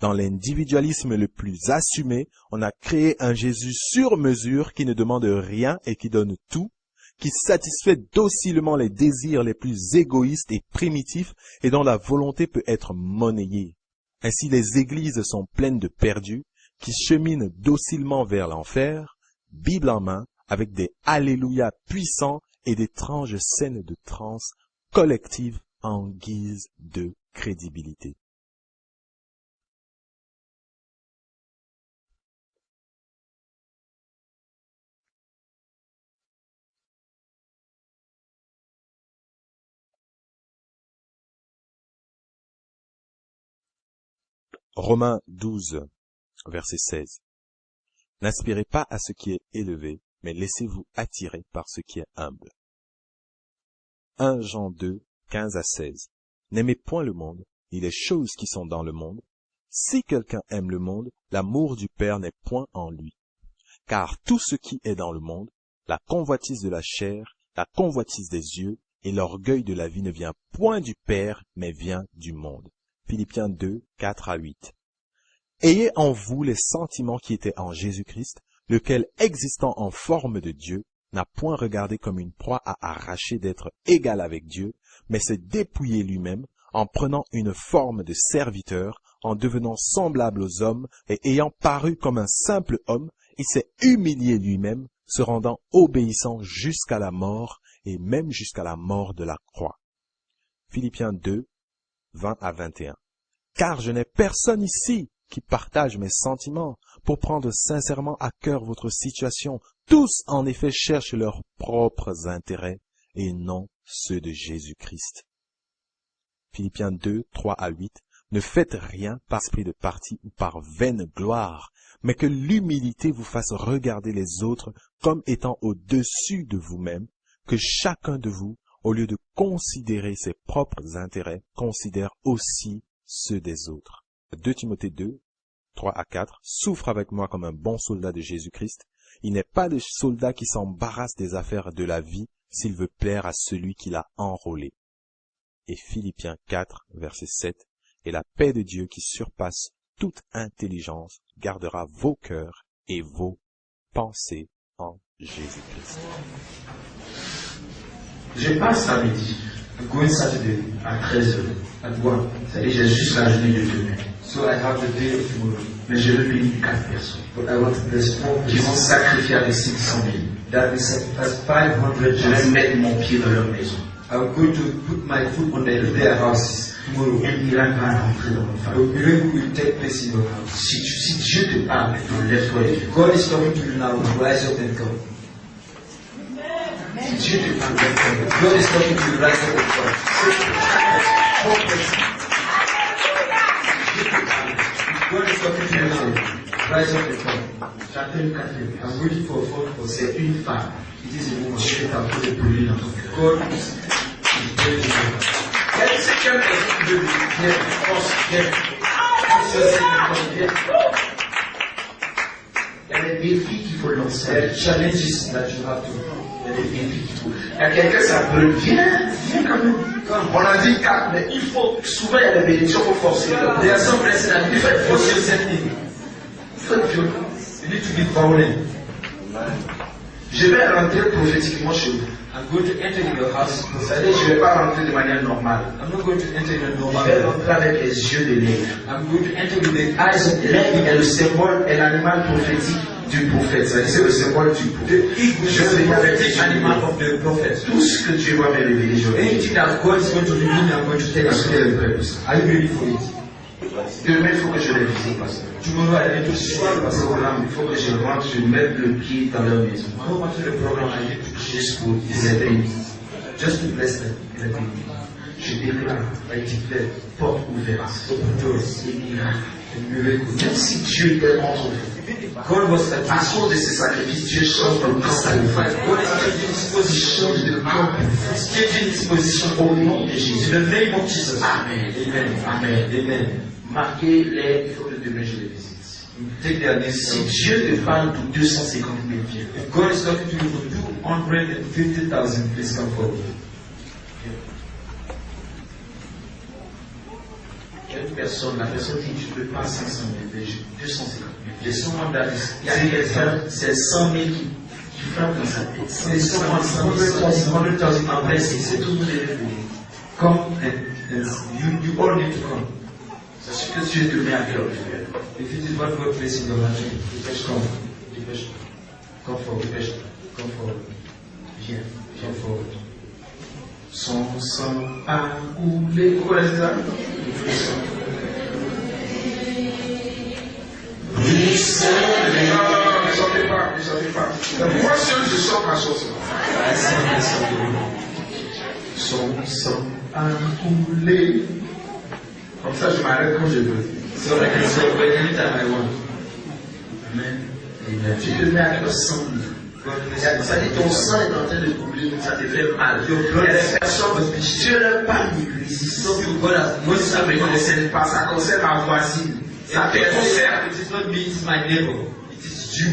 Dans l'individualisme le plus assumé, on a créé un Jésus sur mesure qui ne demande rien et qui donne tout, qui satisfait docilement les désirs les plus égoïstes et primitifs et dont la volonté peut être monnayée. Ainsi les églises sont pleines de perdus qui cheminent docilement vers l'enfer, Bible en main, avec des Alléluia puissants et d'étranges scènes de transe collectives en guise de crédibilité. Romains 12, verset 16. N'aspirez pas à ce qui est élevé, mais laissez-vous attirer par ce qui est humble. 1 Jean 2, 15 à 16. N'aimez point le monde, ni les choses qui sont dans le monde. Si quelqu'un aime le monde, l'amour du Père n'est point en lui. Car tout ce qui est dans le monde, la convoitise de la chair, la convoitise des yeux et l'orgueil de la vie ne vient point du Père, mais vient du monde. Philippiens 2, 4 à 8. Ayez en vous les sentiments qui étaient en Jésus-Christ, lequel, existant en forme de Dieu, n'a point regardé comme une proie à arracher d'être égal avec Dieu, mais s'est dépouillé lui-même, en prenant une forme de serviteur, en devenant semblable aux hommes, et ayant paru comme un simple homme, il s'est humilié lui-même, se rendant obéissant jusqu'à la mort, et même jusqu'à la mort de la croix. Philippiens 2, 20 à 21. Car je n'ai personne ici qui partage mes sentiments, pour prendre sincèrement à cœur votre situation. Tous, en effet, cherchent leurs propres intérêts, et non ceux de Jésus-Christ. Philippiens 2, 3 à 8. Ne faites rien par esprit de parti ou par vaine gloire, mais que l'humilité vous fasse regarder les autres comme étant au-dessus de vous-même, que chacun de vous, au lieu de considérer ses propres intérêts, considère aussi ceux des autres. 2 Timothée 2, 3 à 4. Souffre avec moi comme un bon soldat de Jésus-Christ. Il n'est pas de soldat qui s'embarrasse des affaires de la vie s'il veut plaire à celui qui l'a enrôlé. Et Philippiens 4, verset 7. Et la paix de Dieu qui surpasse toute intelligence gardera vos cœurs et vos pensées en Jésus-Christ. Je passe samedi, going Saturday à 13h, à Bois. C'est-à-dire j'ai juste la journée de demain. So I have the day of tomorrow. Mais je veux bénir 4 personnes. But I want to bless 4 qui vont sacrifier avec 500 000. That will sacrifice 500. Je vais mettre mon pied dans leur maison. I'm going to put my foot on their houses. Tomorrow. Un miracle va rentrer dans mon famille. A miracle will take place in your house. Si Dieu te parle maintenant, lève-toi et viens. God is talking to you now. Rise up and come. Si Dieu te parle maintenant, God is talking to you. Rise up and come. God is talking to you now. Rise up and come. J'appelle Catherine. I'm waiting for a phone call. C'est une femme. It is a woman. Dieu t'a posé pour lui dans ton cœur. God is very good. C'est quelqu'un qui veut bien, force, bien. Il y a des défis qu'il faut lancer. Il y a des challenges that you have to. Il y a des défis qu'il faut. Il y a quelqu'un qui s'appelle, viens quand même. On a dit 4, mais il faut, souvent il y a des bénédictions, il faut forcer. Des assemblées blessées, il faut être forcé cette ligne. Il faut être violent. Il dit, tu dis violent. Je vais rentrer prophétiquement chez vous. I'm going to enter in your house. C'est-à-dire, je ne vais pas rentrer de manière normale. I'm not going to enter in a Je normal vais way. rentrer avec les yeux de l'aigle. I'm going to enter with the eyes of the L'aigle est le symbole, est l'animal prophétique du prophète. C'est-à-dire, c'est le symbole du prophète. Je vais venir avec les animal animaux. of the prophet. Tout ce que Dieu va me révéler, je vais. Anything that God is going to reveal me, I'm going to tell you. Parce qu'il est prêt pour ça. Are you ready for it? Demain, il faut que je les visite, pasteur. Tomorrow I need to see Le the pastor. programme, il faut que je rentre, je mette le pied dans leur maison. I don't want to the program. I need to Juste pour les aider. just to bless them. Je déclare, I declare porte ouverte, open doors, et miracle. a miracle. Même si Dieu était contre vous, God was à against cause de ces sacrifices, Dieu change de camp sacrifice. God is changing his position. Change de camp. He's changing his position Au nom de in Jésus. the name of Jesus. Amen. Amen. Amen. Amen. Marquez-les, il faut que demain je les visite. Take their names. Si Dieu te parle pour 250 000 viens. If God is talking to you for 250,000, please come forward. Il y a une personne, la personne dit tu ne peux pas 500 000, j'ai 250 000. There's someone that is Il y a quelqu'un, c'est 100 000 qui frappe dans sa tête. There's someone 100,000 Après, c'est tout le monde est venu. come and you all need to come. C'est ce que Dieu te met à cœur de faire. If it is what God placed in your heart, come. Dépêche-toi. Come forward. Dépêche-toi. Come forward. Viens. Come forward. Son sang a coulé. Pourquoi est-ce ça? Ne chantez pas, ne chantez pas. Moi seul, je chante ma chanson. Son sang a coulé. Comme ça, je m'arrête quand je veux. So I can celebrate anytime I want. Amen. Amen. Tu te mets à cœur 100 000. Ça dit ton sang est en train de couler, ça te fait mal. Il y a des personnes, Dieu leur parle d'église. Moi, ça ne me concerne pas, ça concerne ma voisine. Ça te concerne. It is not me, it is my neighbor. It is you.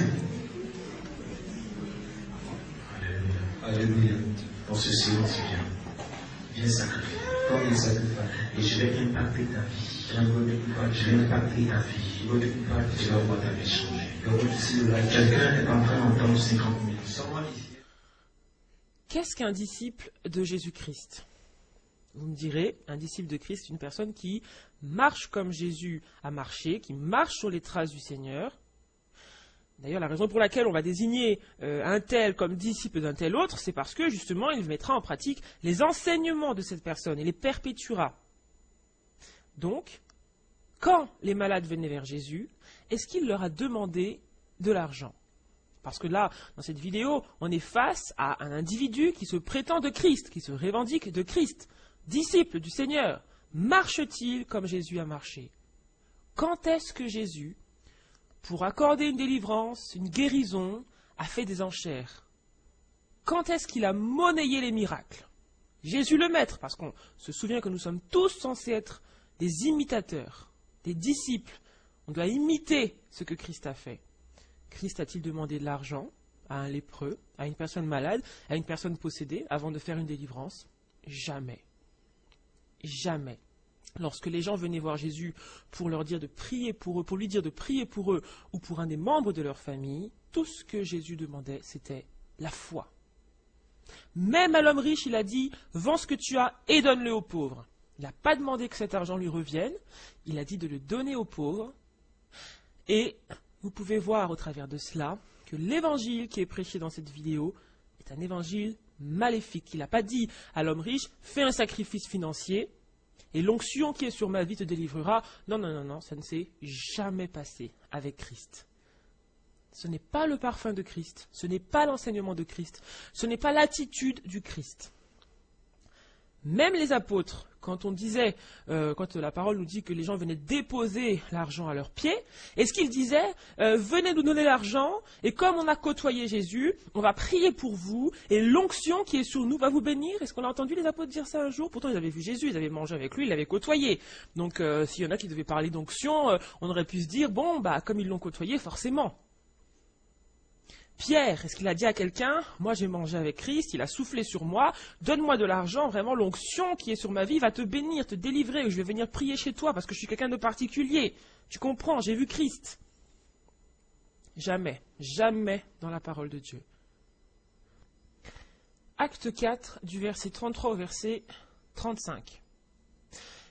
Hallelujah. Dans ce silence, viens sacrifier. Come and sacrifice. Et je vais impacter ta vie. I'm going to Je vais impacter ta vie. You're going to impact Tu vas voir ta vie changer. You're going to see the light. Quelqu'un est en train d'entendre 50 000. Someone is here. Qu'est-ce qu'un disciple de Jésus-Christ? Vous me direz, un disciple de Christ, une personne qui marche comme Jésus a marché, qui marche sur les traces du Seigneur. D'ailleurs, la raison pour laquelle on va désigner un tel comme disciple d'un tel autre, c'est parce que justement, il mettra en pratique les enseignements de cette personne et les perpétuera. Donc, quand les malades venaient vers Jésus, est-ce qu'il leur a demandé de l'argent? Parce que là, dans cette vidéo, on est face à un individu qui se prétend de Christ, qui se revendique de Christ, disciple du Seigneur. Marche-t-il comme Jésus a marché? Quand est-ce que Jésus, pour accorder une délivrance, une guérison, a fait des enchères? Quand est-ce qu'il a monnayé les miracles? Jésus le Maître, parce qu'on se souvient que nous sommes tous censés être des imitateurs, des disciples. On doit imiter ce que Christ a fait. Christ a-t-il demandé de l'argent à un lépreux, à une personne malade, à une personne possédée, avant de faire une délivrance? Jamais. Jamais. Lorsque les gens venaient voir Jésus pour leur dire de prier pour eux, pour lui dire de prier pour eux, ou pour un des membres de leur famille, tout ce que Jésus demandait, c'était la foi. Même à l'homme riche, il a dit, vends ce que tu as et donne-le aux pauvres. Il n'a pas demandé que cet argent lui revienne, il a dit de le donner aux pauvres. Et vous pouvez voir au travers de cela que l'évangile qui est prêché dans cette vidéo est un évangile maléfique. Il n'a pas dit à l'homme riche, fais un sacrifice financier et l'onction qui est sur ma vie te délivrera. Non, non, non, non, ça ne s'est jamais passé avec Christ. Ce n'est pas le parfum de Christ, ce n'est pas l'enseignement de Christ, ce n'est pas l'attitude du Christ. Même les apôtres, quand on disait, quand la parole nous dit que les gens venaient déposer l'argent à leurs pieds, est-ce qu'ils disaient, venez nous donner l'argent, et comme on a côtoyé Jésus, on va prier pour vous, et l'onction qui est sur nous va vous bénir? Est-ce qu'on a entendu les apôtres dire ça un jour? Pourtant, ils avaient vu Jésus, ils avaient mangé avec lui, ils l'avaient côtoyé. Donc, s'il y en a qui devaient parler d'onction, on aurait pu se dire, bon, bah, comme ils l'ont côtoyé, forcément. Pierre, est-ce qu'il a dit à quelqu'un, moi j'ai mangé avec Christ, il a soufflé sur moi, donne-moi de l'argent, vraiment l'onction qui est sur ma vie va te bénir, te délivrer, ou je vais venir prier chez toi parce que je suis quelqu'un de particulier. Tu comprends, j'ai vu Christ. Jamais, jamais dans la parole de Dieu. Acte 4, du verset 33 au verset 35.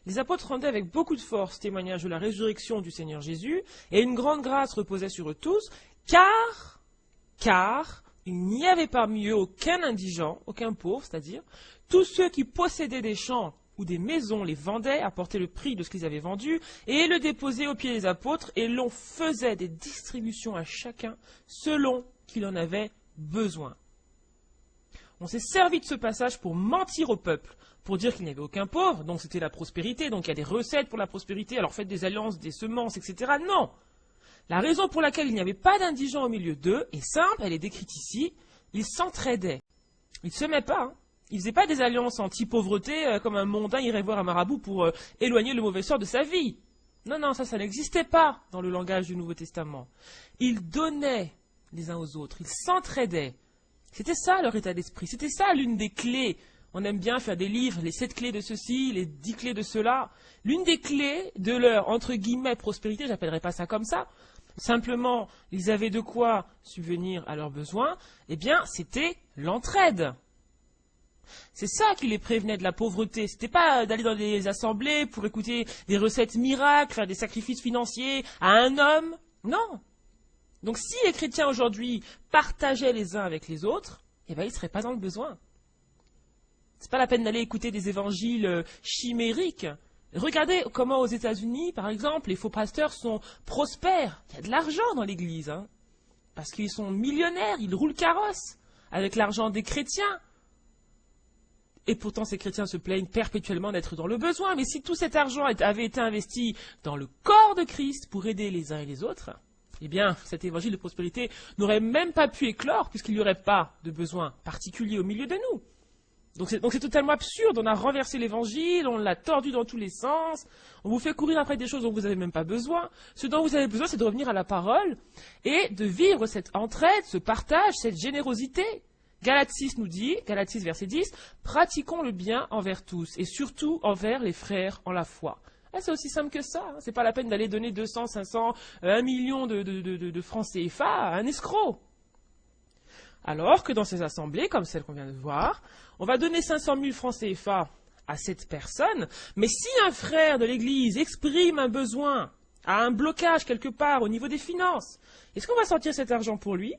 Les apôtres rendaient avec beaucoup de force témoignage de la résurrection du Seigneur Jésus, et une grande grâce reposait sur eux tous, car il n'y avait parmi eux aucun indigent, aucun pauvre, c'est-à-dire, tous ceux qui possédaient des champs ou des maisons les vendaient, apportaient le prix de ce qu'ils avaient vendu, et le déposaient aux pieds des apôtres, et l'on faisait des distributions à chacun selon qu'il en avait besoin. On s'est servi de ce passage pour mentir au peuple, pour dire qu'il n'y avait aucun pauvre, donc c'était la prospérité, donc il y a des recettes pour la prospérité, alors faites des alliances, des semences, etc. Non! La raison pour laquelle il n'y avait pas d'indigents au milieu d'eux est simple, elle est décrite ici, ils s'entraidaient. Ils ne semaient pas, hein. Ils ne faisaient pas des alliances anti-pauvreté comme un mondain irait voir un marabout pour éloigner le mauvais sort de sa vie. Non, ça n'existait pas dans le langage du Nouveau Testament. Ils donnaient les uns aux autres, ils s'entraidaient. C'était ça leur état d'esprit, c'était ça l'une des clés. On aime bien faire des livres, les 7 clés de ceci, les 10 clés de cela. L'une des clés de leur, entre guillemets, prospérité, j'appellerais pas ça comme ça, simplement, ils avaient de quoi subvenir à leurs besoins, eh bien, c'était l'entraide. C'est ça qui les prévenait de la pauvreté. C'était pas d'aller dans des assemblées pour écouter des recettes miracles, faire des sacrifices financiers à un homme. Non. Donc si les chrétiens aujourd'hui partageaient les uns avec les autres, eh bien, ils ne seraient pas dans le besoin. C'est pas la peine d'aller écouter des évangiles chimériques. Regardez comment aux États-Unis, par exemple, les faux pasteurs sont prospères. Il y a de l'argent dans l'Église, hein, parce qu'ils sont millionnaires, ils roulent carrosse avec l'argent des chrétiens. Et pourtant, ces chrétiens se plaignent perpétuellement d'être dans le besoin. Mais si tout cet argent avait été investi dans le corps de Christ pour aider les uns et les autres, eh bien, cet évangile de prospérité n'aurait même pas pu éclore puisqu'il n'y aurait pas de besoin particulier au milieu de nous. Donc c'est totalement absurde, on a renversé l'évangile, on l'a tordu dans tous les sens, on vous fait courir après des choses dont vous n'avez même pas besoin. Ce dont vous avez besoin, c'est de revenir à la parole et de vivre cette entraide, ce partage, cette générosité. Galates 6 nous dit, Galates 6 verset 10, pratiquons le bien envers tous et surtout envers les frères en la foi. C'est aussi simple que ça, hein. C'est pas la peine d'aller donner 200, 500, 1 million de francs CFA à un escroc. Alors que dans ces assemblées, comme celle qu'on vient de voir, on va donner 500 000 francs CFA à cette personne, mais si un frère de l'Église exprime un besoin, a un blocage quelque part au niveau des finances, est-ce qu'on va sortir cet argent pour lui,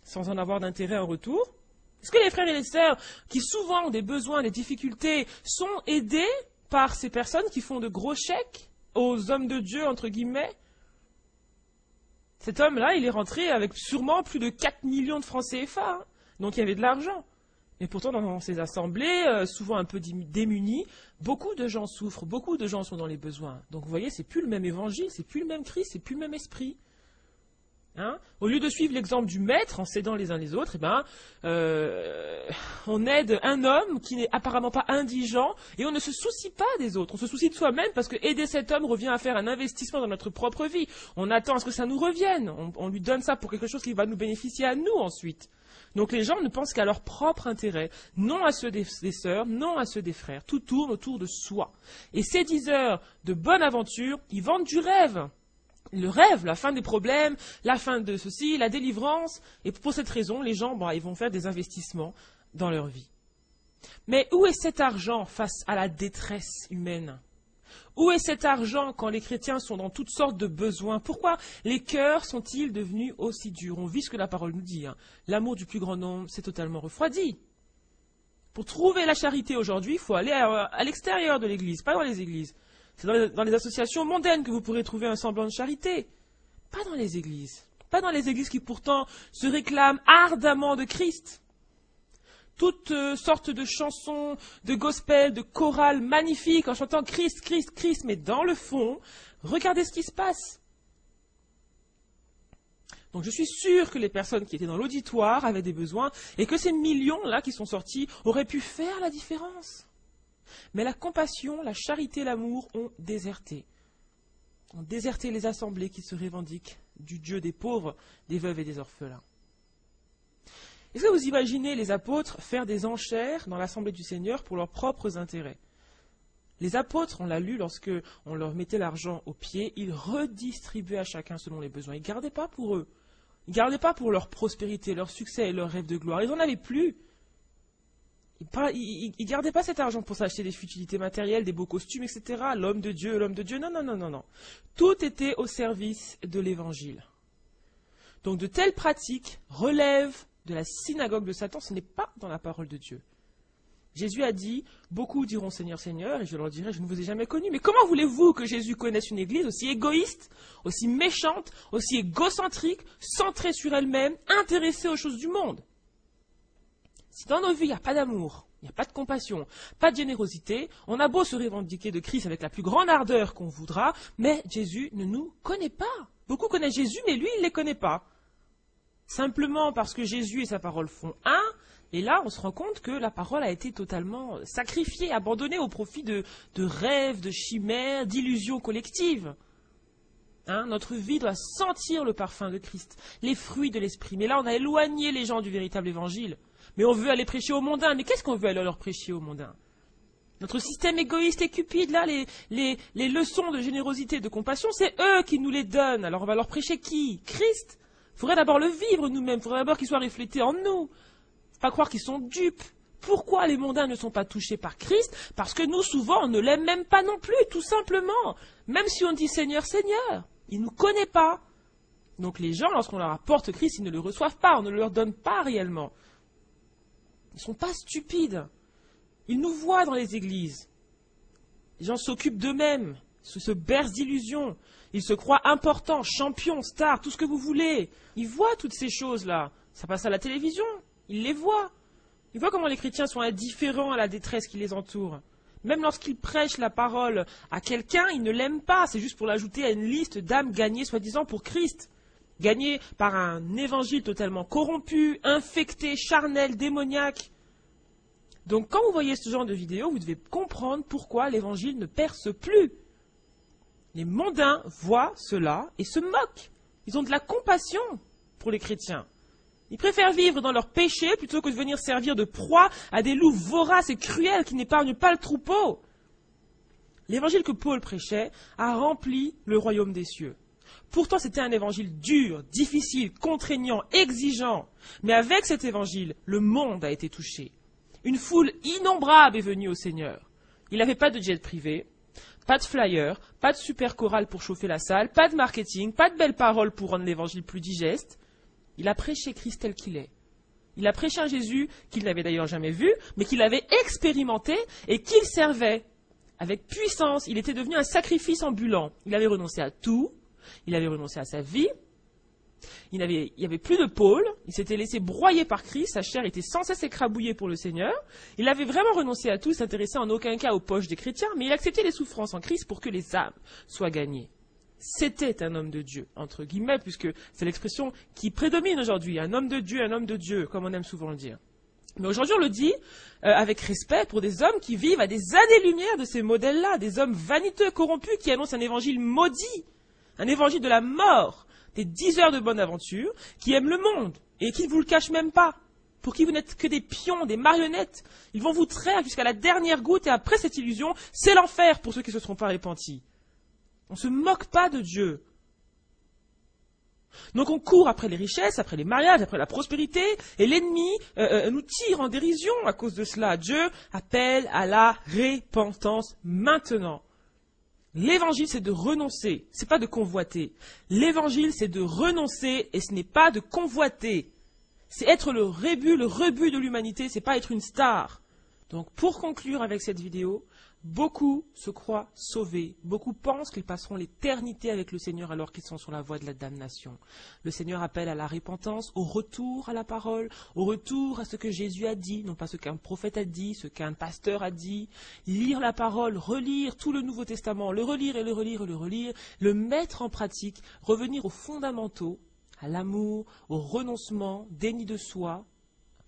sans en avoir d'intérêt en retour? Est-ce que les frères et les sœurs, qui souvent ont des besoins, des difficultés, sont aidés par ces personnes qui font de gros chèques aux hommes de Dieu, entre guillemets? Cet homme-là, il est rentré avec sûrement plus de 4 millions de francs CFA, hein. Donc il y avait de l'argent. Et pourtant, dans ces assemblées, souvent un peu démunies, beaucoup de gens souffrent, beaucoup de gens sont dans les besoins. Donc vous voyez, c'est plus le même évangile, c'est plus le même Christ, c'est plus le même esprit. Hein? Au lieu de suivre l'exemple du maître en s'aidant les uns les autres, eh ben, on aide un homme qui n'est apparemment pas indigent et on ne se soucie pas des autres. On se soucie de soi-même parce que aider cet homme revient à faire un investissement dans notre propre vie. On attend à ce que ça nous revienne. On lui donne ça pour quelque chose qui va nous bénéficier à nous ensuite. Donc les gens ne pensent qu'à leur propre intérêt, non à ceux des sœurs, non à ceux des frères. Tout tourne autour de soi. Et ces 10 heures de bonne aventure, ils vendent du rêve. Le rêve, la fin des problèmes, la fin de ceci, la délivrance. Et pour cette raison, les gens, ils vont faire des investissements dans leur vie. Mais où est cet argent face à la détresse humaine? Où est cet argent quand les chrétiens sont dans toutes sortes de besoins? Pourquoi les cœurs sont-ils devenus aussi durs? On vit ce que la parole nous dit. Hein. L'amour du plus grand nombre s'est totalement refroidi. Pour trouver la charité aujourd'hui, il faut aller à l'extérieur de l'Église, pas dans les églises. C'est dans les associations mondaines que vous pourrez trouver un semblant de charité. Pas dans les églises. Pas dans les églises qui pourtant se réclament ardemment de Christ. Toutes sortes de chansons, de gospel, de chorales magnifiques en chantant Christ, Christ, Christ. Mais dans le fond, regardez ce qui se passe. Donc je suis sûr que les personnes qui étaient dans l'auditoire avaient des besoins et que ces millions-là qui sont sortis auraient pu faire la différence. Mais la compassion, la charité, l'amour ont déserté. Ont déserté les assemblées qui se revendiquent du Dieu des pauvres, des veuves et des orphelins. Est-ce que vous imaginez les apôtres faire des enchères dans l'assemblée du Seigneur pour leurs propres intérêts? Les apôtres, on l'a lu, lorsque on leur mettait l'argent aux pieds, ils redistribuaient à chacun selon les besoins. Ils ne gardaient pas pour eux. Ils ne gardaient pas pour leur prospérité, leur succès et leur rêve de gloire. Ils n'en avaient plus. Il gardait pas cet argent pour s'acheter des futilités matérielles, des beaux costumes, etc. L'homme de Dieu, non. Tout était au service de l'évangile. Donc de telles pratiques relèvent de la synagogue de Satan, ce n'est pas dans la parole de Dieu. Jésus a dit, beaucoup diront Seigneur, Seigneur, et je leur dirai, je ne vous ai jamais connu. Mais comment voulez-vous que Jésus connaisse une église aussi égoïste, aussi méchante, aussi égocentrique, centrée sur elle-même, intéressée aux choses du monde? Si dans nos vies, il n'y a pas d'amour, il n'y a pas de compassion, pas de générosité, on a beau se revendiquer de Christ avec la plus grande ardeur qu'on voudra, mais Jésus ne nous connaît pas. Beaucoup connaissent Jésus, mais lui, il ne les connaît pas. Simplement parce que Jésus et sa parole font un, et là, on se rend compte que la parole a été totalement sacrifiée, abandonnée au profit de rêves, de chimères, d'illusions collectives. Notre vie doit sentir le parfum de Christ, les fruits de l'esprit. Mais là, on a éloigné les gens du véritable évangile. Mais on veut aller prêcher aux mondains. Mais qu'est-ce qu'on veut aller leur prêcher aux mondains? Notre système égoïste et cupide, là, les leçons de générosité et de compassion, c'est eux qui nous les donnent. Alors on va leur prêcher qui? Christ. Il faudrait d'abord le vivre nous-mêmes. Il faudrait d'abord qu'il soit reflété en nous. Faut pas croire qu'ils sont dupes. Pourquoi les mondains ne sont pas touchés par Christ? Parce que nous, souvent, on ne l'aime même pas non plus, tout simplement. Même si on dit Seigneur, Seigneur, il ne nous connaît pas. Donc les gens, lorsqu'on leur apporte Christ, ils ne le reçoivent pas, on ne leur donne pas réellement. Ils ne sont pas stupides. Ils nous voient dans les églises. Les gens s'occupent d'eux-mêmes, se bercent d'illusions. Ils se croient importants, champions, stars, tout ce que vous voulez. Ils voient toutes ces choses-là. Ça passe à la télévision. Ils les voient. Ils voient comment les chrétiens sont indifférents à la détresse qui les entoure. Même lorsqu'ils prêchent la parole à quelqu'un, ils ne l'aiment pas. C'est juste pour l'ajouter à une liste d'âmes gagnées, soi-disant, pour Christ. Gagnées par un évangile totalement corrompu, infecté, charnel, démoniaque. Donc quand vous voyez ce genre de vidéo, vous devez comprendre pourquoi l'évangile ne perce plus. Les mondains voient cela et se moquent. Ils ont de la compassion pour les chrétiens. Ils préfèrent vivre dans leur péché plutôt que de venir servir de proie à des loups voraces et cruels qui n'épargnent pas le troupeau. L'évangile que Paul prêchait a rempli le royaume des cieux. Pourtant, c'était un évangile dur, difficile, contraignant, exigeant. Mais avec cet évangile, le monde a été touché. Une foule innombrable est venue au Seigneur. Il n'avait pas de jet privé, pas de flyer, pas de super chorale pour chauffer la salle, pas de marketing, pas de belles paroles pour rendre l'évangile plus digeste. Il a prêché Christ tel qu'il est. Il a prêché un Jésus qu'il n'avait d'ailleurs jamais vu, mais qu'il avait expérimenté et qu'il servait. Avec puissance, il était devenu un sacrifice ambulant. Il avait renoncé à tout. Il avait renoncé à sa vie. Il n'y avait plus de Paul. Il s'était laissé broyer par Christ. Sa chair était sans cesse écrabouillée pour le Seigneur. Il avait vraiment renoncé à tout, s'intéressait en aucun cas aux poches des chrétiens, mais il acceptait les souffrances en Christ pour que les âmes soient gagnées. C'était un homme de Dieu, entre guillemets, puisque c'est l'expression qui prédomine aujourd'hui. Un homme de Dieu, comme on aime souvent le dire. Mais aujourd'hui, on le dit avec respect pour des hommes qui vivent à des années-lumière de ces modèles-là, des hommes vaniteux, corrompus, qui annoncent un évangile maudit, un évangile de la mort, des 10 heures de bonne aventure, qui aiment le monde et qui ne vous le cachent même pas, pour qui vous n'êtes que des pions, des marionnettes. Ils vont vous traire jusqu'à la dernière goutte et après cette illusion, c'est l'enfer pour ceux qui ne se seront pas repentis. On ne se moque pas de Dieu. Donc on court après les richesses, après les mariages, après la prospérité, et l'ennemi nous tire en dérision à cause de cela. Dieu appelle à la repentance maintenant. L'évangile, c'est de renoncer, c'est pas de convoiter. L'évangile, c'est de renoncer et ce n'est pas de convoiter. C'est être le rebut de l'humanité, c'est pas être une star. Donc pour conclure avec cette vidéo, beaucoup se croient sauvés, beaucoup pensent qu'ils passeront l'éternité avec le Seigneur alors qu'ils sont sur la voie de la damnation. Le Seigneur appelle à la repentance, au retour à la parole, au retour à ce que Jésus a dit, non pas ce qu'un prophète a dit, ce qu'un pasteur a dit. Lire la parole, relire tout le Nouveau Testament, le relire et le relire et le relire, le mettre en pratique, revenir aux fondamentaux, à l'amour, au renoncement, déni de soi,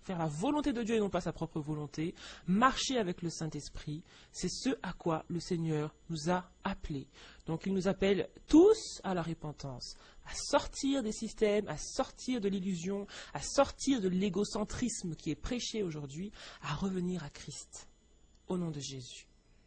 faire la volonté de Dieu et non pas sa propre volonté, marcher avec le Saint-Esprit, c'est ce à quoi le Seigneur nous a appelés. Donc il nous appelle tous à la repentance, à sortir des systèmes, à sortir de l'illusion, à sortir de l'égocentrisme qui est prêché aujourd'hui, à revenir à Christ. Au nom de Jésus.